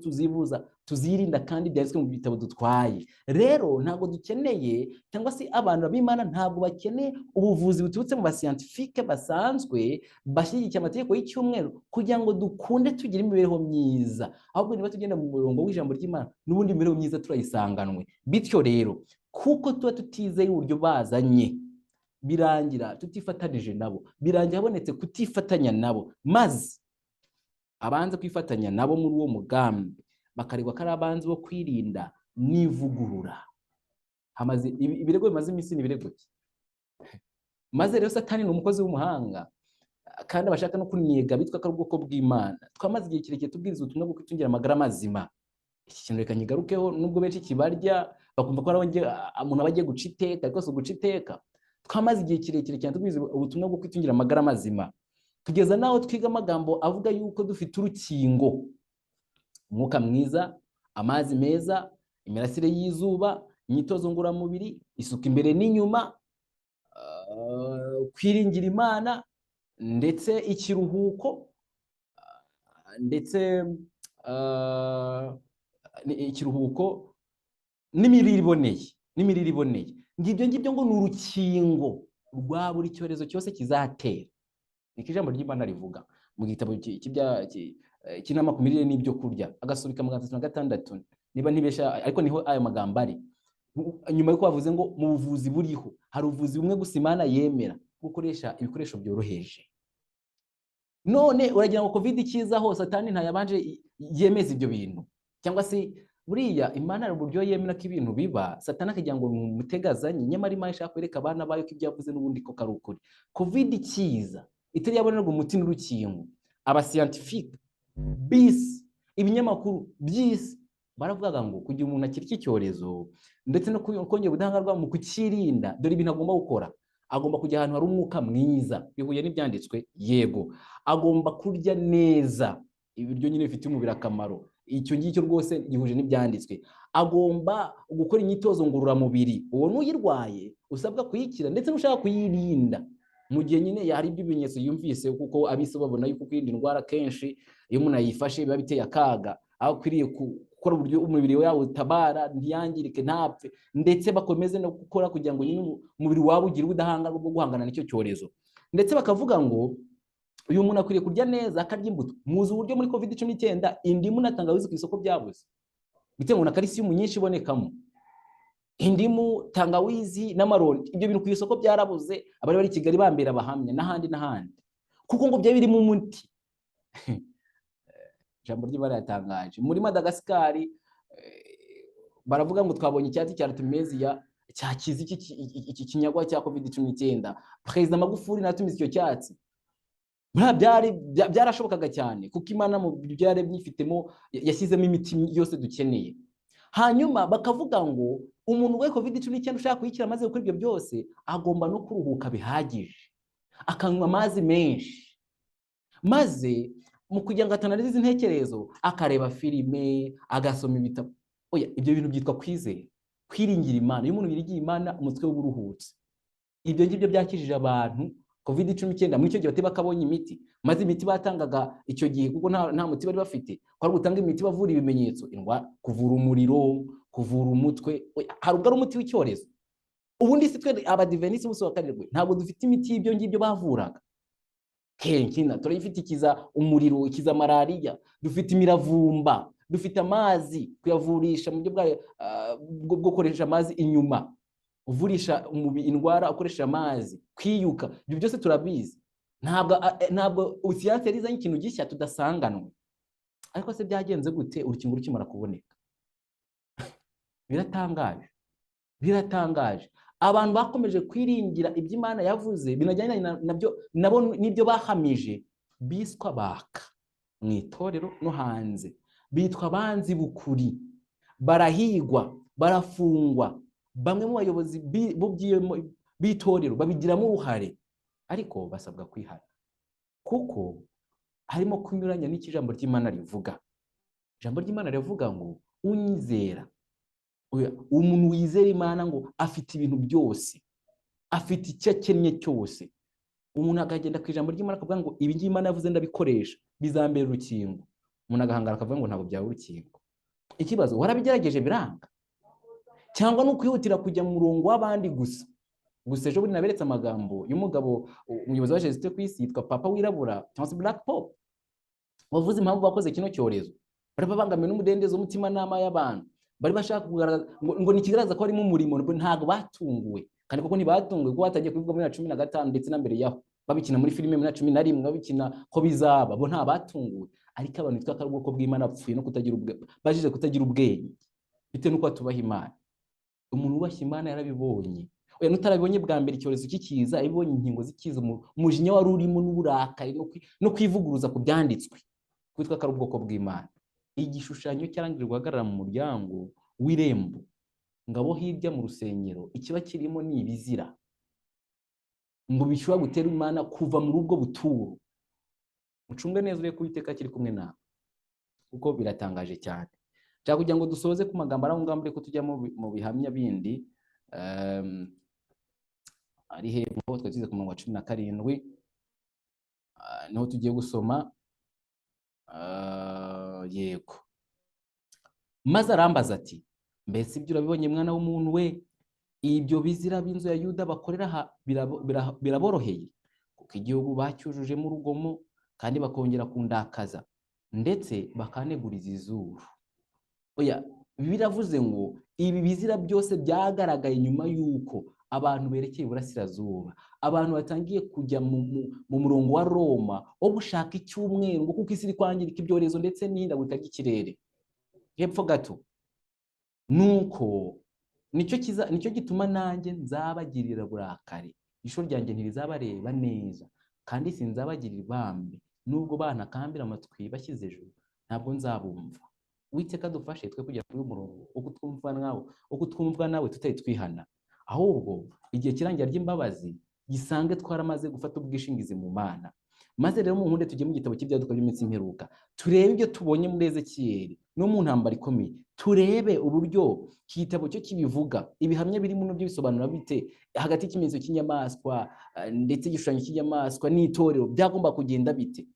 tuzirinda kandi byanditswe mu bitabo dutwaye. Rero ntabwo dukeneye cyangwa se abantu b'Imana ntabwo bakeneye ubuvuzi buturutse mu bascientifique basanzwe bashyigikiye amategeko y'icyumweru kugira ngo dukunde tugire imibereho myiza. Ahubwo niba tugenda mu murongo w'ijambo ry'Imana, n'ubundi imibereho myiza turayisanganwe. Bityo rero kuko tuba tutizeye uburyo bazanye, birangira tutifatanije nabo, birangira habonetse kutifatanya nabo, maze abanze kwifatanya nabo muri uwo mugambi bakaregwa ko ari abanzi bo kwirinda n'ivugurura. Ibirego bimaze iminsi n'ibirego ki? Maze rero Satani ni umukozi w'umuhanga kandi abashaka no kunnyega bitwa ko ari ubwoko bw'Imana. Twamaze igihe kirekire tubwiriza ubutumwa bwo kwitungira amagara mazima. Iki kintu reka nyigarukeho, nubwo benshi kibarya bakumva ko umuntu aba agiye guca iteka, ariko si uguca iteka. Twamaze igihe kirekire cyane tubwiriza ubutumwa bwo kwitungira amagara mazima, tugeza naho twiga amagambo avuga yuko dufite urukingo: umwuka mwiza, amazi meza, imirasire y'izuba, imyitozo ngororamubiri, isuku imbere n'inyuma, kwiringira Imana, ndetse ikiruhuko, ndetse ikiruhuko n'imirire iboneye. Ngibyo ngo ni urukingo rwa buri cyorezo cyose kizatera. Niko ijambo ry'Imana rivuga mu gitabo cy'inama ku mirire n'ibyo kurya, agasubika 36, niba ntibesha, ariko niho ayo magambo ari. Nyuma yuko bavuze ngo mu buvuzi buriho, hari ubuvuzi bumwe gusa Imana yemera, gukoresha ibikoresho byoroheje. None uragira ngo covid ikizaho Satani ntayabanje yemeza ibyo bintu? Cyangwa se buriya Imana ari uburyo yemera ko ibintu biba, Satani akagira ngo mutegazanye, nyamara Imana ishaka kwereka abana bayo ko ibyo yavuze n'ubundi ko ari ukuri. Covid ikiza itari yabonerwa umuti n'urukingo, abascientifique bisi, ibinyamakuru byisi baravugaga ngo kugira umuntu akiri iki cyorezo ndetse no kongera ubudahangarwa mu kukirinda, dore ibintu agomba gukora: agomba kujya ahantu hari umwuka mwiza, bihuye n'ibyanditswe, yego. Agomba kurya neza ibiryo nyine bifite umubiri akamaro, icyo ngicyo rwose gihuje n'ibyanditswe. Agomba gukora imyitozo ngororamubiri, uwo n'uyirwaye usabwa kuyikira ndetse n'ushaka kuyirinda mu gihe nyine hari ibyo bimenyetso yumvise, kuko abisi babona yuko kwirinda indwara kenshi iyo umuntu ayifashe biba biteye akaga, aho akwiriye gukora uburyo umubiri wawe utabara, ntiyangirike, ntapfe, ndetse bakomeze no gukora kugira ngo nyine umubiri wawe ugire ubudahangarwa bwo guhangana n'icyo cyorezo. Ndetse bakavuga ngo uyu muntu akwiriye kurya neza, akarya imbuto. Muzi uburyo muri COVID-19 indimu na tangawizi ku isoko byabuze, bitewe na calcium nyinshi ibonekamo. Indimu, tangawizi n'amaronji, ibyo bintu ku isoko byarabuze, abari bari Kigali bambera abahamya n'ahandi kuko ngo bya birimo umuti. Ijambo ry'Imana yatangaje. Muri Madagascar baravuga ngo twabonye icyatsi cya Artemisia cyakiza iki kinyagwa cya COVID-19. Perezida Magufuli natumiza icyo cyatsi. Byarashobokaga cyane kuko Imana mu byare byifitemo yashyizemo imiti yose dukeneye. Hanyuma bakavuga ngo umuntu we COVID-19 ushaka kuyikira maze gukora ibyo byose agomba no kuruhuka bihagije, akanywa amazi menshi, maze mu kugira ngo atanarize intekerezo akareba filime, agasoma ibitabo. Oya, ibyo bintu byitwa kwizera, kwiringira Imana. Iyo umuntu yirigiye Imana umutwe w'uburuhutse. Ibyo ngibyo byakijije abantu COVID-19 muri icyo gihe bateba kabonye imiti, maze imiti batangaga icyo gihe kuko nta muti bari bafite, ko ari gutanga imiti bavura ibimenyetso, indwara, kuvura umuriro, kuvura umutwe. Hari ubwo ari umuti w'icyorezo. Ubundi si twe abadivenisi bose bakarerwe ntabwo dufite imiti y'ibyo ngibyo bavuraga. Kenkina turayifite, ikiza umuriro, ikiza malaria, dufite imiravumba, dufite amazi kuyavurisha mu buryo bwo gukoresha amazi inyuma, uvurisha umubiri indwara ukoresha amazi, kwiyuka. Ibyo byose turabizi. Ntabwo siyanse yarizanye ikintu gishya tudasanganwe. Ariko se byagenze gute urukingo rukimara kuboneka? Biratangaje. Abantu bakomeje kwiringira ibyo Imana yavuze, binajyanye nabyo nabo nibyo bahamije, biswa baka mu itorero no hanze. bitwa abanzi b'ukuri, barahigwa, barafungwa, bamwe mu bayobozi b'itorero babigiramo uruhare, ariko basabwa kwihana kuko harimo kunyuranya n'ikijambo ry'Imana rivuga. Ijambo ry'Imana rivuga ngo unyizera, umuntu wizera Imana ngo afite ibintu byose, afite icyo akennye cyose. Umuntu akagenda ku ijambo ry'Imana akavuga ngo ibi ngibi Imana yavuze ndabikoresha bizambera urukingo, umuntu agahangara akavuga ngo ntabwo byaba urukingo. Ikibazo warabigerageje biranga, cyangwa n'ukwihutira kujya mu murongo w'abandi gusa. Ejo bundi naberetse amagambo y'umugabo umuyobozi wa Yesu ku isi yitwa Papa wirabura cyangwa se Black Pope, wavuze impamvu bakoze kino cyorezo. Bari babangamiwe n'umudendezo w'umutima n'ama y'abantu, bari bashaka kugaragaza ngo nikigaragaza ko harimo umurimo, ntago batunguwe kandi koko ntibatunguwe kuko batagiye kubivuga muri 2015 ndetse na mbere yaho babikina muri filime muri 2011 babikina ko bizaba, bo nta batunguwe. Ariko abantu bitwa ko Bwoko bw'Imana bapfuye no kutagira bajije kutagira ubwenge bitewe nuko tubaha Imana. Umuntu ubashye Imana yarabibonye, oya nutarabibonye bwa mbere icyorezo kikiza, ibonye inkingo zikiza, umujinya wari urimo n'uburakari no kwivuguruza ku byanditswe kwitwa ko Bwoko bw'Imana. Igishushanyo cyarangije guhagarara mu muryango w'irembo, ngabo hirya mu rusengero ikiba kirimo ni ibizira ngo bishobora gutera Imana kuva muri ubwo buturo. Mucunge neza ure kuwiteka kiri kumwe nawe kuko biratangaje cyane. Cyangwa kugira ngo dusoze ku magambo ari ngambure ko tujya mu bihamya bindi, ari hepfo twagize ku murongo wa 17 niho tugiye gusoma. Yego, maze arambaza ati, mbese ibyo urabibonye mwana w'umuntu we? Ibyo bizira b'inzu ya Yuda bakorera biraboroheye, kuko igihugu bacyujujemo urugomo kandi bakongera kundakaza ndetse bakaneguriza izuru. Oya, biravuze ngo ibi bizira byose byagaragaye nyuma y'uko abantu berekeye iburasirazuba, abantu batangiye kujya mu murongo wa Roma wo gushaka icyumweru ngo kuko isi iri kwangirika ibyorezo ndetse n'ihindagurika ry'ikirere. Hepfo gato nuko nicyo gituma nanjye nzabagirira burakari, isho ryanjye ntirizabareba neza, kandi sinzabagirira ibambe. Nubwo bantakambira amatwi bashyize ejuru, ntabwo nzabumva. Uwiteka dufashe twe kugera kuri umurongo wo kutwumva nawe tutari twihana, ahubwo igihe kirangira ry'imbabazi gisange twaramaze gufata ubwishingizi mu Mana. Maze rero mu nkunde tujye mu gitabo cy'ibyaduka by'iminsi imperuka, turebe ibyo tubonye muri Ezekiyeli no mu ntambara ikomeye, turebe uburyo igitabo cyo kibivuga, ibihamya biri mu byo bisobanura bite hagati y'ikimenyetso cy'inyamaswa ndetse igishushanyo cy'inyamaswa n'itorero byagomba kugenda bite.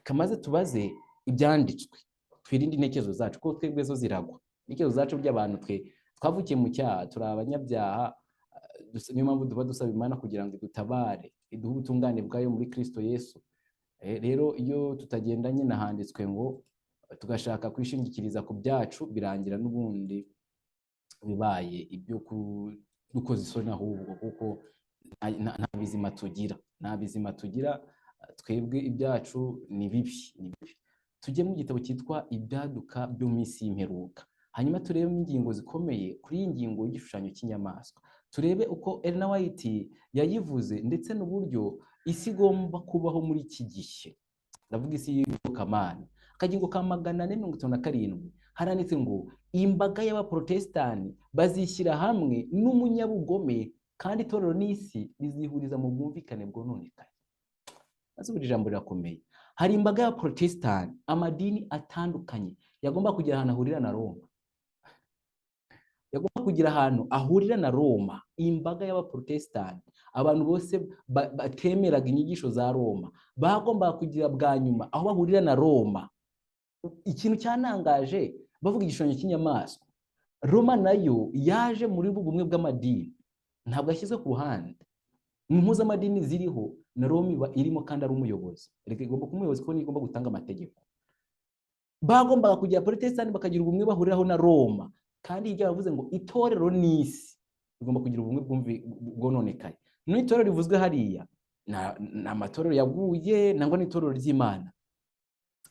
Kamaze tubaze ibyanditswe, twirinde intekerezo zacu kuko twebwe zo ziragwa. Intekerezo zacu by'abantu twavukiye mu cyaha, turi abanyabyaha. Niyo mpamvu duba dusaba Imana kugira ngo idutabare, iduhe ubutungane bwayo muri Kristo Yesu. Rero iyo tutagendanye nahanditswe ngo tugashaka kwishingikiriza ku byacu, birangira n'ubundi bibaye ibyo dukoze isoni ahubwo, kuko nta bizima tugira, twebwe ibyacu ni bibi. Tujye mu gitabo cyitwa Ibyaduka byo mu isi y'imperuka, hanyuma turebe ingingo zikomeye kuri iyi ngingo y'igishushanyo cy'inyamaswa. Turebe uko Ellen White yayivuze ndetse n'uburyo isi igomba kubaho muri iki gihe. Ndavuga isi y'Iyobokamana. Akagingo ka 457 haranditse ngo imbaga y'abaprotestani bazishyira hamwe n'umunyabugome, kandi itorero n'isi bizihuriza mu bwumvikane bwononekaye. Maze buri jambo rirakomeye. Hari imbaga y'abaprotestani, amadini atandukanye yagomba kugira ahantu ahurira na Roma. Yagomba kugira ahantu ahurira na Roma. Imbaga y'abaprotestani, abantu bose batemeraga inyigisho za Roma, bagomba kugira bwa nyuma aho bahurira na Roma. Ikintu cyanangaje, bavuga igishushanyo cy'inyamaswa, Roma nayo yaje muri bumwe bw'amadini, ntabwo yashyizwe ku ruhande. Impuzamadini ziriho na Roma irimo kandi ari umuyobozi. Reka igomba kumuyobozi ko igomba gutanga amategeko. Bagombaga kugira Protestani bakagira ubumwe bahuriraho na Roma, kandi ibyo bavuze ngo itorero n'isi igomba kugira ubumwe bwononekaye. N'itorero rivuzwe hariya na amatorero yaguye nangwa n'itorero ry'Imana.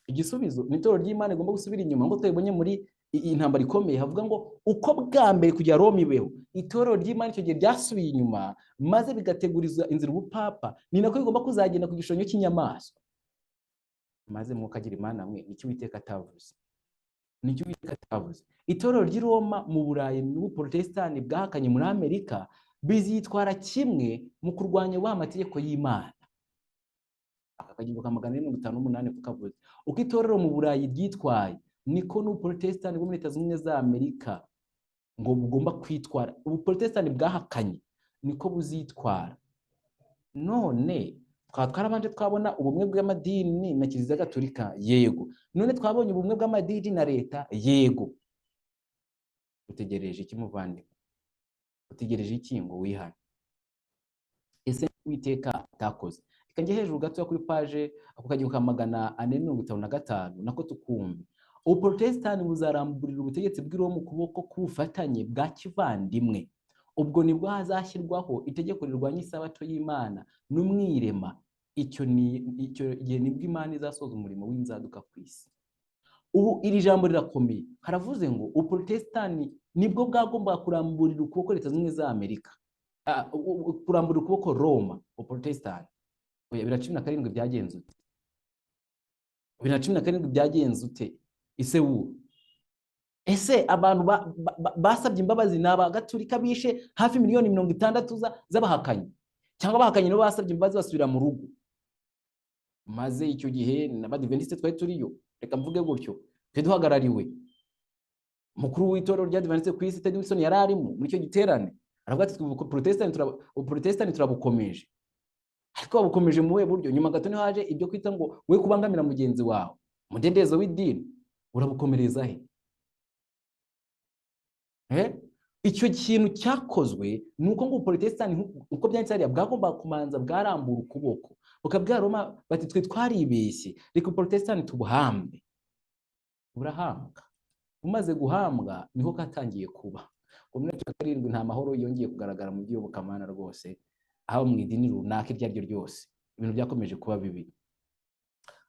Igisubizo n'itorero ry'Imana igomba gusubira inyuma, ngo twebonye muri intambara ikomeye havuga ngo uko bwa mbere kujya Roma ibeho, itorero ry'Imana icyo gihe ryasubiye inyuma maze bigateguriza inzira ubupapa, ni nako igomba kuzagenda ku gishushanyo cy'inyamaswa. Maze mukagira Imana mwe nicyo Uwiteka atavuze. nicyo Uwiteka atavuze. Itorero ry'i Roma mu Burayi n'Ubuprotestani bwahakanye muri Amerika bizitwara kimwe mu kurwanya wa mategeko y'Imana. Aka kagingo ka 458 kukavuze. Uko itorero mu Burayi ryitwaye niko n'Ubuprotestani bwo muri Leta Zunze Ubumwe za Amerika ngo bugomba kwitwara. Ubuprotestani bwahakanye niko buzitwara. None twarabanje twabona ubumwe bw'amadini na Kiliziya Gatolika, yego. None twabonye ubumwe bw'amadini na leta, yego. Utegereje iki muvandimwe? Utegereje iki ngo wihane? Ese Uwiteka atakoze? Reka njye hejuru gato kuri page ako kagingo ka 455 nako tukumve. Ubuprotestani buzaramburira ubutegetsi bw'Iroma mu kuboko k'ubufatanye bwa kivandimwe. Ubwo nibwo hazashyirwaho itegeko rirwanya isabato y'Imana n'umwirema. Icyo gihe nibwo Imana izasoza umurimo w'inzaduka ku isi. Ubu iri jambo rirakomeye. Haravuze ngo Ubuprotestani nibwo bwagomba kuramburira ukuboko Leta Zunze Ubumwe za Amerika. Kuramburira ukuboko Roma, Ubuprotestani. Oya, 2017 byagenze ute? 2017 byagenze ute? Ese abantu basabye imbabazi n'aba Gatolika bishe hafi miliyoni 60 z'abahakanyi, cyangwa bahakanye no basabye imbabazi basubira mu rugo? Maze icyo gihe n'Abadventiste twari turiyo, reka mvuge gutyo, twe duhagarariwe. Mukuru w'itorero ry'Abadventiste ku isi Ted Wilson yari arimo muri icyo giterane. Aravuga ati Ubuprotestani turabukomeje. Ariko babukomeje mu buryo nyuma gato niho haje ibyo kwita ngo we kubangamira mugenzi wawe, umudendezo w'idini, urabukomereza he? Icyo kintu cyakozwe nuko ngo Ubuprotestani uko byanditse hariya bwagomba kumanza bwarambura ukuboko bukabwira Roma bati twe twaribeshye, reka Ubuprotestani tubuhambe. Burahambwa. Umaze guhambwa niho katangiye kuba. Muri 2007 nta mahoro yongeye kugaragara mu by'Iyobokamana rwose, aho mu idini runaka iryo aryo ryose ibintu byakomeje kuba bibi.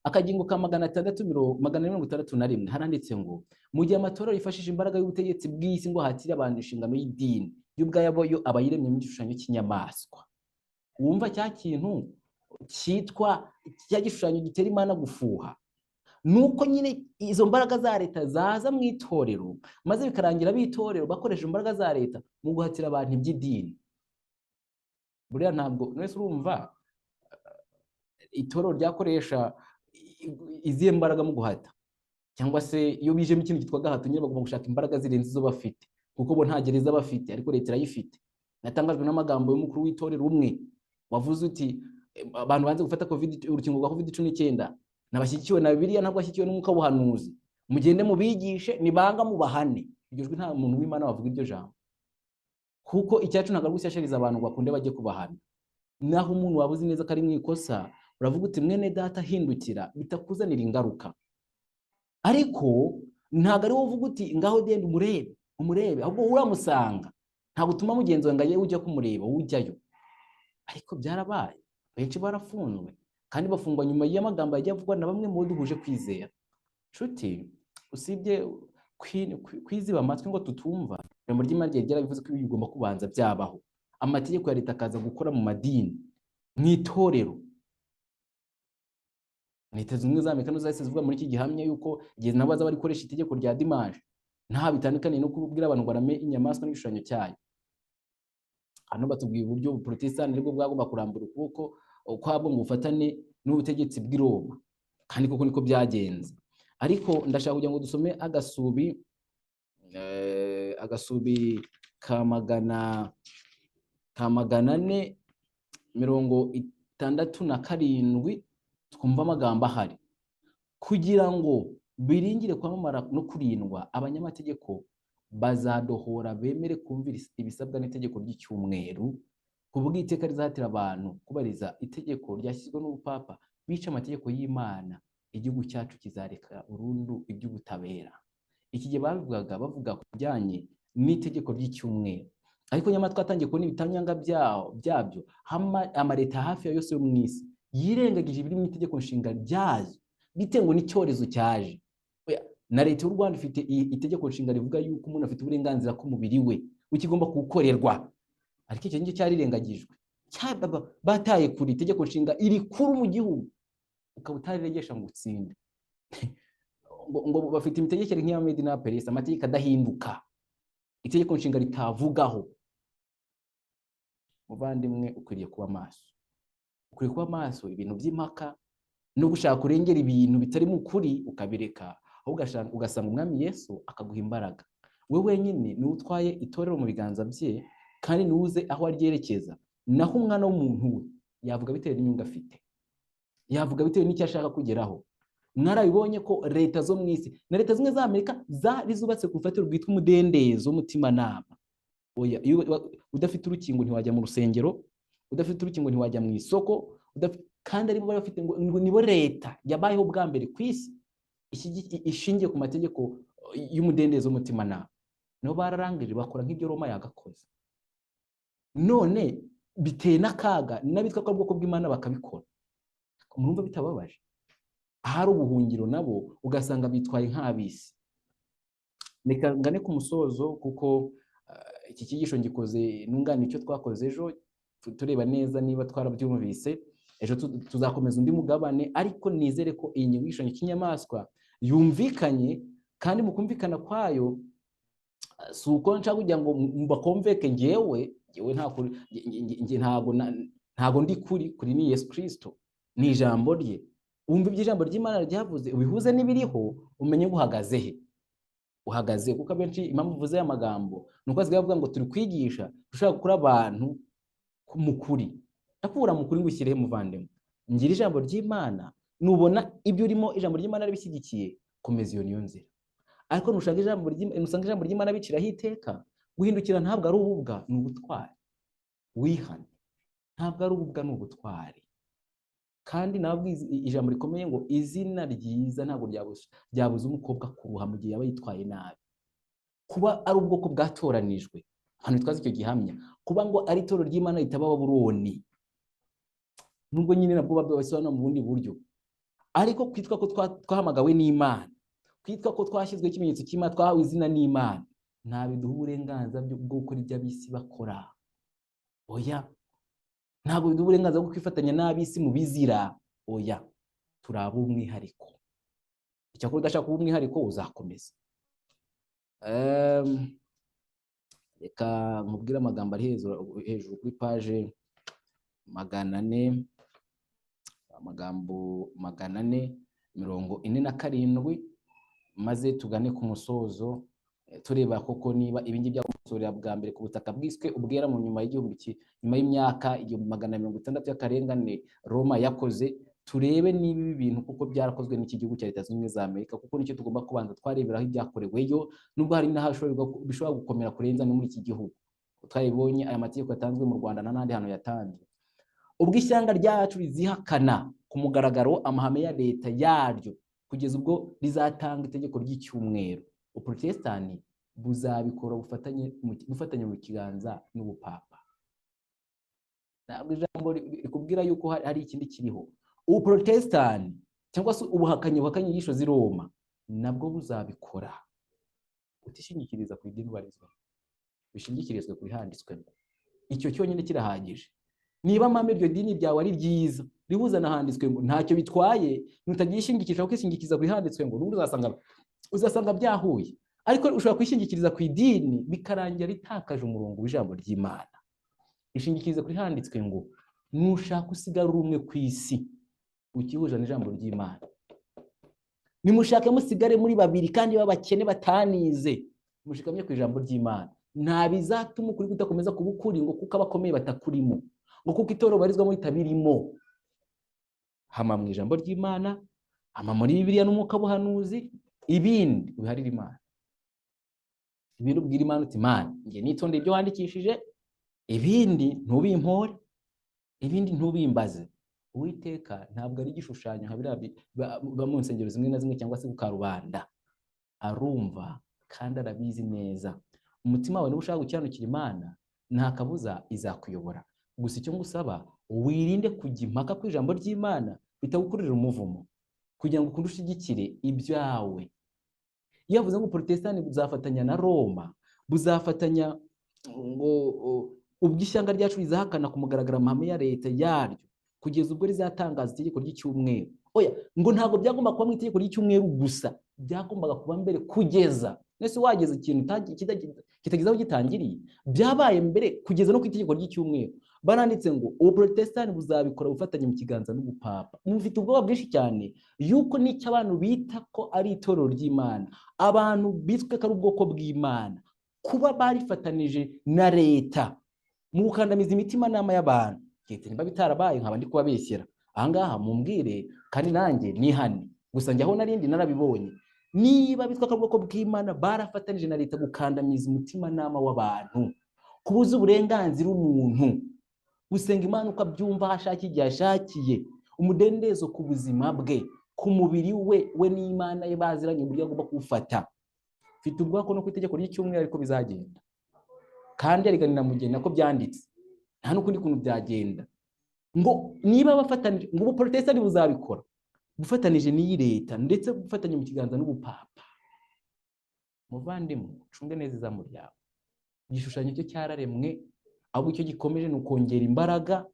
Akagingo ka 661 haranditse ngo mu gihe amatorero yifashishije imbaraga y'ubutegetsi bw'isi ngo hatire abantu inshingano y'idini y'ubwabo yo abayiremye mu gishushanyo cy'inyamaswa. Wumva cya kintu cyitwa cya gishushanyo gitera Imana gufuha. Nuko nyine izo mbaraga za leta zaza mu itorero maze bikarangira bitorero bakoresha imbaraga za leta mu guhatira abantu iby'idini. Buriya ntabwo wese urumva itorero ryakoresha iziye mbaraga mu guhata, cyangwa se iyo bijemo ikintu cyitwa gahato nyine bagomba gushaka imbaraga zirenze izo bafite, kuko bo nta gereza bafite ariko leta irayifite. Natangajwe n'amagambo y'umukuru w'itorero umwe wavuze uti abantu banze gufata urukingo rwa COVID-19 nabashyikiwe na Bibiliya ntabwo bashyikiwe n'umwuka w'ubuhanuzi, mugende mubigishe nibanga mubahane. Iryo jwi nta muntu w'Imana wavuga iryo jambo, kuko icyacu ntabwo gusyashariza abantu bakunde bajye kubahana. Naho umuntu wabuze neza ko ari mu ikosa uravuga uti mwene data hindukira bitakuzanira ingaruka. Ariko ntabwo ari wowe uvuga uti ngaho genda umurebe, ahubwo uramusanga. Ntabwo utuma mugenzi wawe ngaye ujya kumureba, ujyayo. Ariko byarabaye, benshi barafunzwe kandi bafungwa nyuma y'amagambo yagiye avugwa na bamwe mu duhuje kwizera. Nshuti, usibye kwiziba amatwi ngo tutumva, ijambo ry'Imana ryarabivuze ko ibi bigomba kubanza byabaho. Amategeko ya leta akaza gukora mu madini, mu itorero. Leta Zunze Ubumwe za Amerika zahise zivuga muri iki gihamya yuko igihe nabo baza barikoresha itegeko rya dimanche nta bitandukanye no kubwira abantu ngo barame inyamaswa n'igishushanyo cyayo. Hano batubwiye uburyo Ubuprotestani aribwo bwagomba kurambura ukuboko kwabwo ngo bufatane n'ubutegetsi bw'i Roma, kandi koko niko byagenze. Ariko ndashaka kugira ngo dusome agasubi ka 467 twumva amagambo ahari. Kugira ngo biringire kwamamara no kurindwa, abanyamategeko bazadohora bemere kumvira ibisabwa n'itegeko ry'icyumweru, kuvuga iteka rizahatira abantu kubariza itegeko ryashyizwe n'ubupapa bica amategeko y'Imana. Igihugu cyacu kizareka burundu iby'ubutabera. Iki gihe bavuga kujyanye n'itegeko ry'icyumweru, ariko nyamara twatangiye kubona ibitanyanga byabyo. Amaleta hafi ya yose yo mu isi yirengagije ibiri mu itegeko nshinga ryazo bitewe n'icyorezo cyaje. Na leta y'u Rwanda ifite itegeko nshinga rivuga yuko umuntu afite uburenganzira ku mubiri we ukigomba kuwukorerwa, ariko icyo ngicyo cyarirengagijwe. Bataye kuri itegeko nshinga iri kuru mu gihugu ukaba utariregesha ngo utsinde. ngo bafite imitegekere nk'iya Medi na Peresi, amategeko adahinduka, itegeko nshinga ritavugaho. Muvandimwe, ukwiriye kuba maso. Ukwiriye kuba maso ibintu by'impaka no gushaka kurengera ibintu bitari mu kuri ukabireka, aho ugasanga Umwami Yesu akaguha imbaraga. We wenyine ni utwaye itorero mu biganza bye, kandi nuze aho aryerekeza. Naho umwana w'umuntu we yavuga bitewe n'inyungu afite, yavuga bitewe n'icyo ashaka kugeraho. Mwarabibonye ko leta zo mu isi na leta zimwe za Amerika zari zubatse ku rufatiro rwitwa umudendezo w'umutimanama. Oya, udafite urukingo ntiwajya mu rusengero, udafite urukingo ntiwajya mu isoko, kandi aribo bari bafite ngo nibo leta yabayeho bwa mbere ku isi ishingiye ku mategeko y'umudendezo w'umutimanama. Nabo bararangije bakora nk'ibyo Roma yagakoze. None biteye n'akaga n'abitwa ko Bwoko bw'Imana bakabikora. Murumva bitababaje? Ahari ubuhungiro nabo ugasanga bitwaye nk'abisi. Reka ngane ku musozo, kuko iki cyigisho ngikoze nungana icyo twakoze ejo, tureba neza niba twarabyumvise. Ejo tuzakomeza undi mugabane, ariko nizere ko iyi nyigisho y'Inyamaswa yumvikanye, kandi mu kumvikana kwayo si uko nshaka kugira ngo mbakomveke ngewe ntago ndi kuri ni Yesu Kristo, ni ijambo rye. Wumva ibyo ijambo ry'Imana ryavuze, ubihuze n'ibiriho, umenye guhagaze he. Uhagaze kuko benshi impamvu uvuze aya magambo nuko asigaye avuga ngo turi kwigisha, dushaka gukora abantu mu kuri. Nakubura mu kuri ngo ushyirehe muvandimwe. Ngira ijambo ry'Imana, nubona ibyo urimo ijambo ry'Imana ribishyigikiye, komeza iyo niyo nzira. Ariko nushaka ijambo ry'Imana biciraho iteka, guhindukira ntabwo ari ububwa, ni ubutwari. Wihane, ntabwo ari ububwa, ni ubutwari. Kandi nabwo ijambo rikomeye ngo izina ryiza ntabwo ryabuze umukobwa kuruha mu gihe yaba yitwaye nabi. Kuba ari ubwoko bwatoranijwe, hano twazi icyo gihamya, kuba ngo ari itorero ry'Imana ritaba Babuloni, nubwo nyine nabwo babisobanura mu bundi buryo. Ariko kwitwa ko twahamagawe n'Imana, kwitwa ko twashyizwe ikimenyetso cy'Imana, twahawe izina n'Imana, nta biduha uburenganzira bwo gukora ibyo ab'isi bakora. Oya, ntabwo biduha uburenganzira bwo kwifatanya n'ab'isi mu bizira. Oya, turaba umwihariko. Icyakora udashaka kuba umwihariko uzakomeza. Reka nkubwire amagambo ari hejuru kuri paje 400, amagambo 447, maze tugane ku musozo, tureba koko niba ibingi byagusorera bwa mbere ku butaka bwiswe ubwera mu nyuma y'imyaka 160 y'akarengane Roma yakoze. Turebe niba ibi bintu kuko byarakozwe n'iki gihugu cya Leta Zunze Ubumwe za Amerika, kuko nicyo tugomba kubanza twareberaho ibyakoreweyo, nubwo hari bishobora gukomera kurenza no muri iki gihugu. Twabibonye aya mategeko yatanzwe mu Rwanda n'andi hantu yatanzwe. Ubwo ishyanga ryacu rizihakana ku mugaragaro amahame ya leta yaryo, kugeza ubwo rizatanga itegeko ry'icyumweru, uprotestani buzabikora bufatanye mu kiganza n'ubupapa. Ntabwo ijambo rikubwira yuko hari ikindi kiriho. Uprotestani cyangwa se ubuhakanyi inyigisho z'i Roma nabwo buzabikora. Utishingikiriza ku idini ubarizwa, bishingikirizwe kuri handitswemo. Icyo cyonyine kirahagije. Niba mame iryo dini ryawe ari ryiza, rihuza na handitswe ngo ntacyo bitwaye, nutagishingikisha kwishingikiriza ku handitswe ngo n'undi uzasanga byahuye. Ariko ushobora kwishingikiriza ku idini bikarangira ritakaje umurongo w'ijambo ry'Imana. Ishingikiriza kuri handitswe ngo nushaka usigara umwe ku isi ukihuje n'ijambo ry'Imana. Nimushake musigare muri babiri kandi babakene batanize, mushikamye ku ijambo ry'Imana. Nta bizatuma ukuri kudakomeza kuba ukuri, ngo kuko abakomeye batakurimo, ngo kuko itorero barizwamo ritabirimo. Hama mu ijambo ry'Imana, hama muri Bibiliya n'umwuka buhanuzi, ibindi ubiharira Imana. Ibintu ubwira Imana uti Imana, ngiye nitonde ibyo wandikishije, ibindi ntubimpore, ibindi ntubimbaze. Uwiteka ntabwo ari igishushanyo ba mu nsengero zimwe na zimwe cyangwa se ku karubanda. Arumva kandi arabizi neza. Umutima wawe niba ushaka gukiranukira Imana, nta kabuza izakuyobora. Gusa icyo ngusaba, wirinde kujya impaka ku ijambo ry'Imana bitagukurira umuvumo, kugira ngo ukunde ushigikire ibyawe. Iyo avuze ngo Protestani buzafatanya na Roma, buzafatanya ngo ubwo ishyanga ryacu rizahakana ku mugaragaro amahame ya leta yaryo, kugeza ubwo rizatangaza itegeko ry'icyumweru, oya ngo ntabwo byagomba kuba mu itegeko ry'icyumweru gusa, byagombaga kuba mbere kugeza nese wageze ikintu kitagize aho gitangiriye, byabaye mbere kugeza no ku itegeko ry'icyumweru. Baranditse ngo ubuprotestani buzabikora bufatanye mu kiganza n'ubupapa. Mufite ubwoba bwinshi cyane yuko n'icyo abantu bita ko ari itorero ry'Imana, abantu bitwe ko ari ubwoko bw'Imana, kuba barifatanije na leta mu gukandamiza imitimanama y'abantu. Niba bitarabaye nkaba ndi kubabeshyera ahangaha, mumbwire kandi nanjye nihane. Gusa njyaho narindi narabibonye, niba bitwa ko ubwoko bw'Imana barafatanije na leta gukandamiza umutimanama w'abantu, kubuza uburenganzira umuntu gusenga Imana uko abyumva, hashakiye igihe ashakiye, umudendezo ku buzima bwe, ku mubiri we n'Imana ye baziranye uburyo agomba kuwufata. Mfite ubwako no ku itegeko ry'icyumweru ariko bizagenda, kandi ariganira mugenda ko byanditse, nta n'ukundi kuntu byagenda. Ngo niba bafatanije, ngo ubuprotestani buzabikora bufatanije n'iyi leta, ndetse bufatanye mu kiganza n'ubupapa. Muvandimwe, cunge neza izamu ryawe. Igishushanyo cyo cyararemwe, ahubwo icyo gikomeje ni ukongera imbaraga.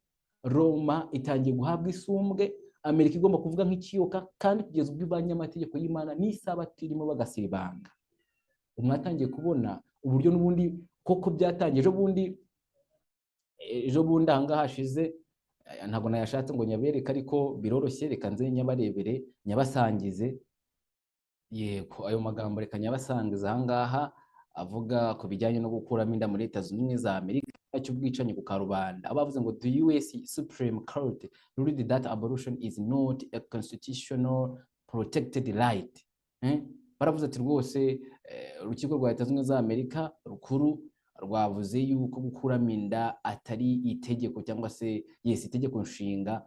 Roma itangiye guhabwa isumbwe, Amerika igomba kuvuga nk'ikiyoka, kandi kugeza ubwo abanyamategeko y'Imana n'isabato irimo bagasibanga. Mwatangiye kubona uburyo n'ubundi koko byatangiye ejo bundi ahangaha hashize, ntabwo nayashatse ngo nyabereke ariko biroroshye, reka nze nyabarebere nyabasangize. Yego, ayo magambo reka nyabasangiza ahangaha avuga ku bijyanye no gukuramo inda muri Leta Zunze Ubumwe za Amerika, cy'ubwicanyi ku karubanda. Abavuze ngo the US Supreme Court ruled that abortion is not a constitutional protected right. Baravuze ati rwose urukiko rwa Leta Zunze Ubumwe za Amerika rukuru rwavuze yuko gukuramo inda atari itegeko, cyangwa se itegeko nshinga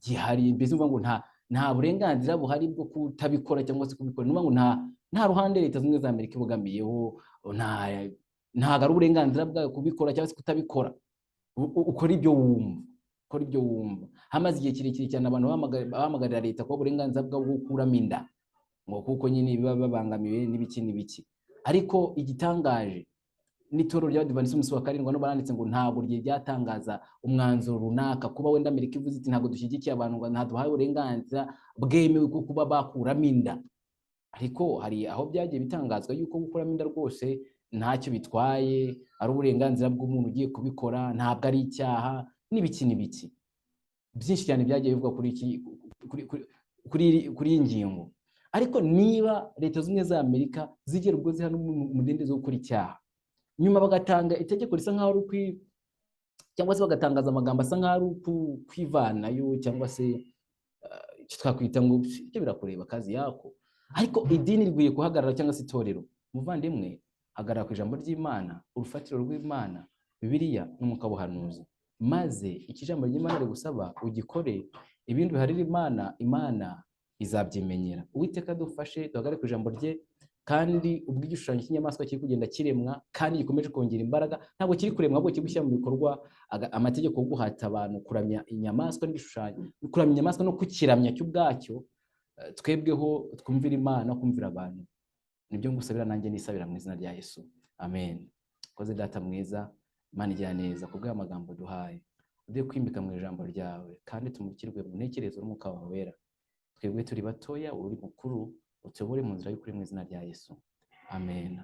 gihari. Mbese uvuga ngo nta burenganzira buhari bwo kutabikora cyangwa se kubikora. Nuvuga ngo nta ruhande Leta Zunze Ubumwe za Amerika ibogamiyeho, ntago ari uburenganzira bwawe kubikora cyangwa se kutabikora. Ukora ibyo wumva. Hamaze igihe kirekire cyane abantu bahamagarira leta kuba uburenganzira bwabo bwo gukuramo inda, ngo kuko nyine biba babangamiwe n'ibiki. Ariko igitangaje n'itorero ry'Abadiventiste umunsi wa karindwi, baranditse ngo ntabwo ryatangaza umwanzuro runaka kuba wenda Amerika ivuze iti ntabwo dushyigikiye abantu, ngo ntaduhaye uburenganzira bwemewe bwo kuba bakuramo inda. Ariko hari aho byagiye bitangazwa yuko gukuramo inda rwose ntacyo bitwaye, ari uburenganzira bw'umuntu ugiye kubikora, ntabwo ari icyaha n'ibiki. Byinshi cyane byagiye bivugwa kuri iyi ngingo. Ariko niba Leta Zunze Ubumwe za Amerika zigera ubwo zihana umudendezo wo gukora icyaha, nyuma bagatanga itegeko risa nkaho ari cyangwa se bagatangaza amagambo asa nkaho ari kwivanayo, cyangwa se icyo twakwita ngo ibyo birakureba kazi yako. Ariko idini riguye guhagarara, cyangwa se itorero. Muvandimwe, hagarara ku ijambo ry'Imana, urufatiro rw'Imana, Bibiliya n'umwuka w'ubuhanuzi, maze iki jambo ry'Imana rigusaba ugikore. Ibindi biharira Imana izabyimenyera. Uwiteka dufashe duhagarare ku ijambo rye, kandi ubwo igishushanyo cy'inyamaswa kiri kugenda kiremwa kandi gikomeje kongera imbaraga, ntabwo kiri kuremwa ahubwo kiri gushyira mu bikorwa amategeko yo guhata abantu kuramya inyamaswa n'igishushanyo, kuramya inyamaswa no kukiramya cyo ubwacyo. Twebweho twumvira Imana, kumvira abantu. Nibyo ngusabira nanjye nisabira mu izina rya Yesu. Amen. Koze data mwiza, Imana igira neza kubwa amagambo duhaye, ude kwimbika mu ijambo ryawe, kandi tumukirwe mu ntekerezo n'umwuka wawe wera. Twebwe turi batoya, uri mukuru, utuyobore mu nzira y'ukuri mu izina rya Yesu. Amen.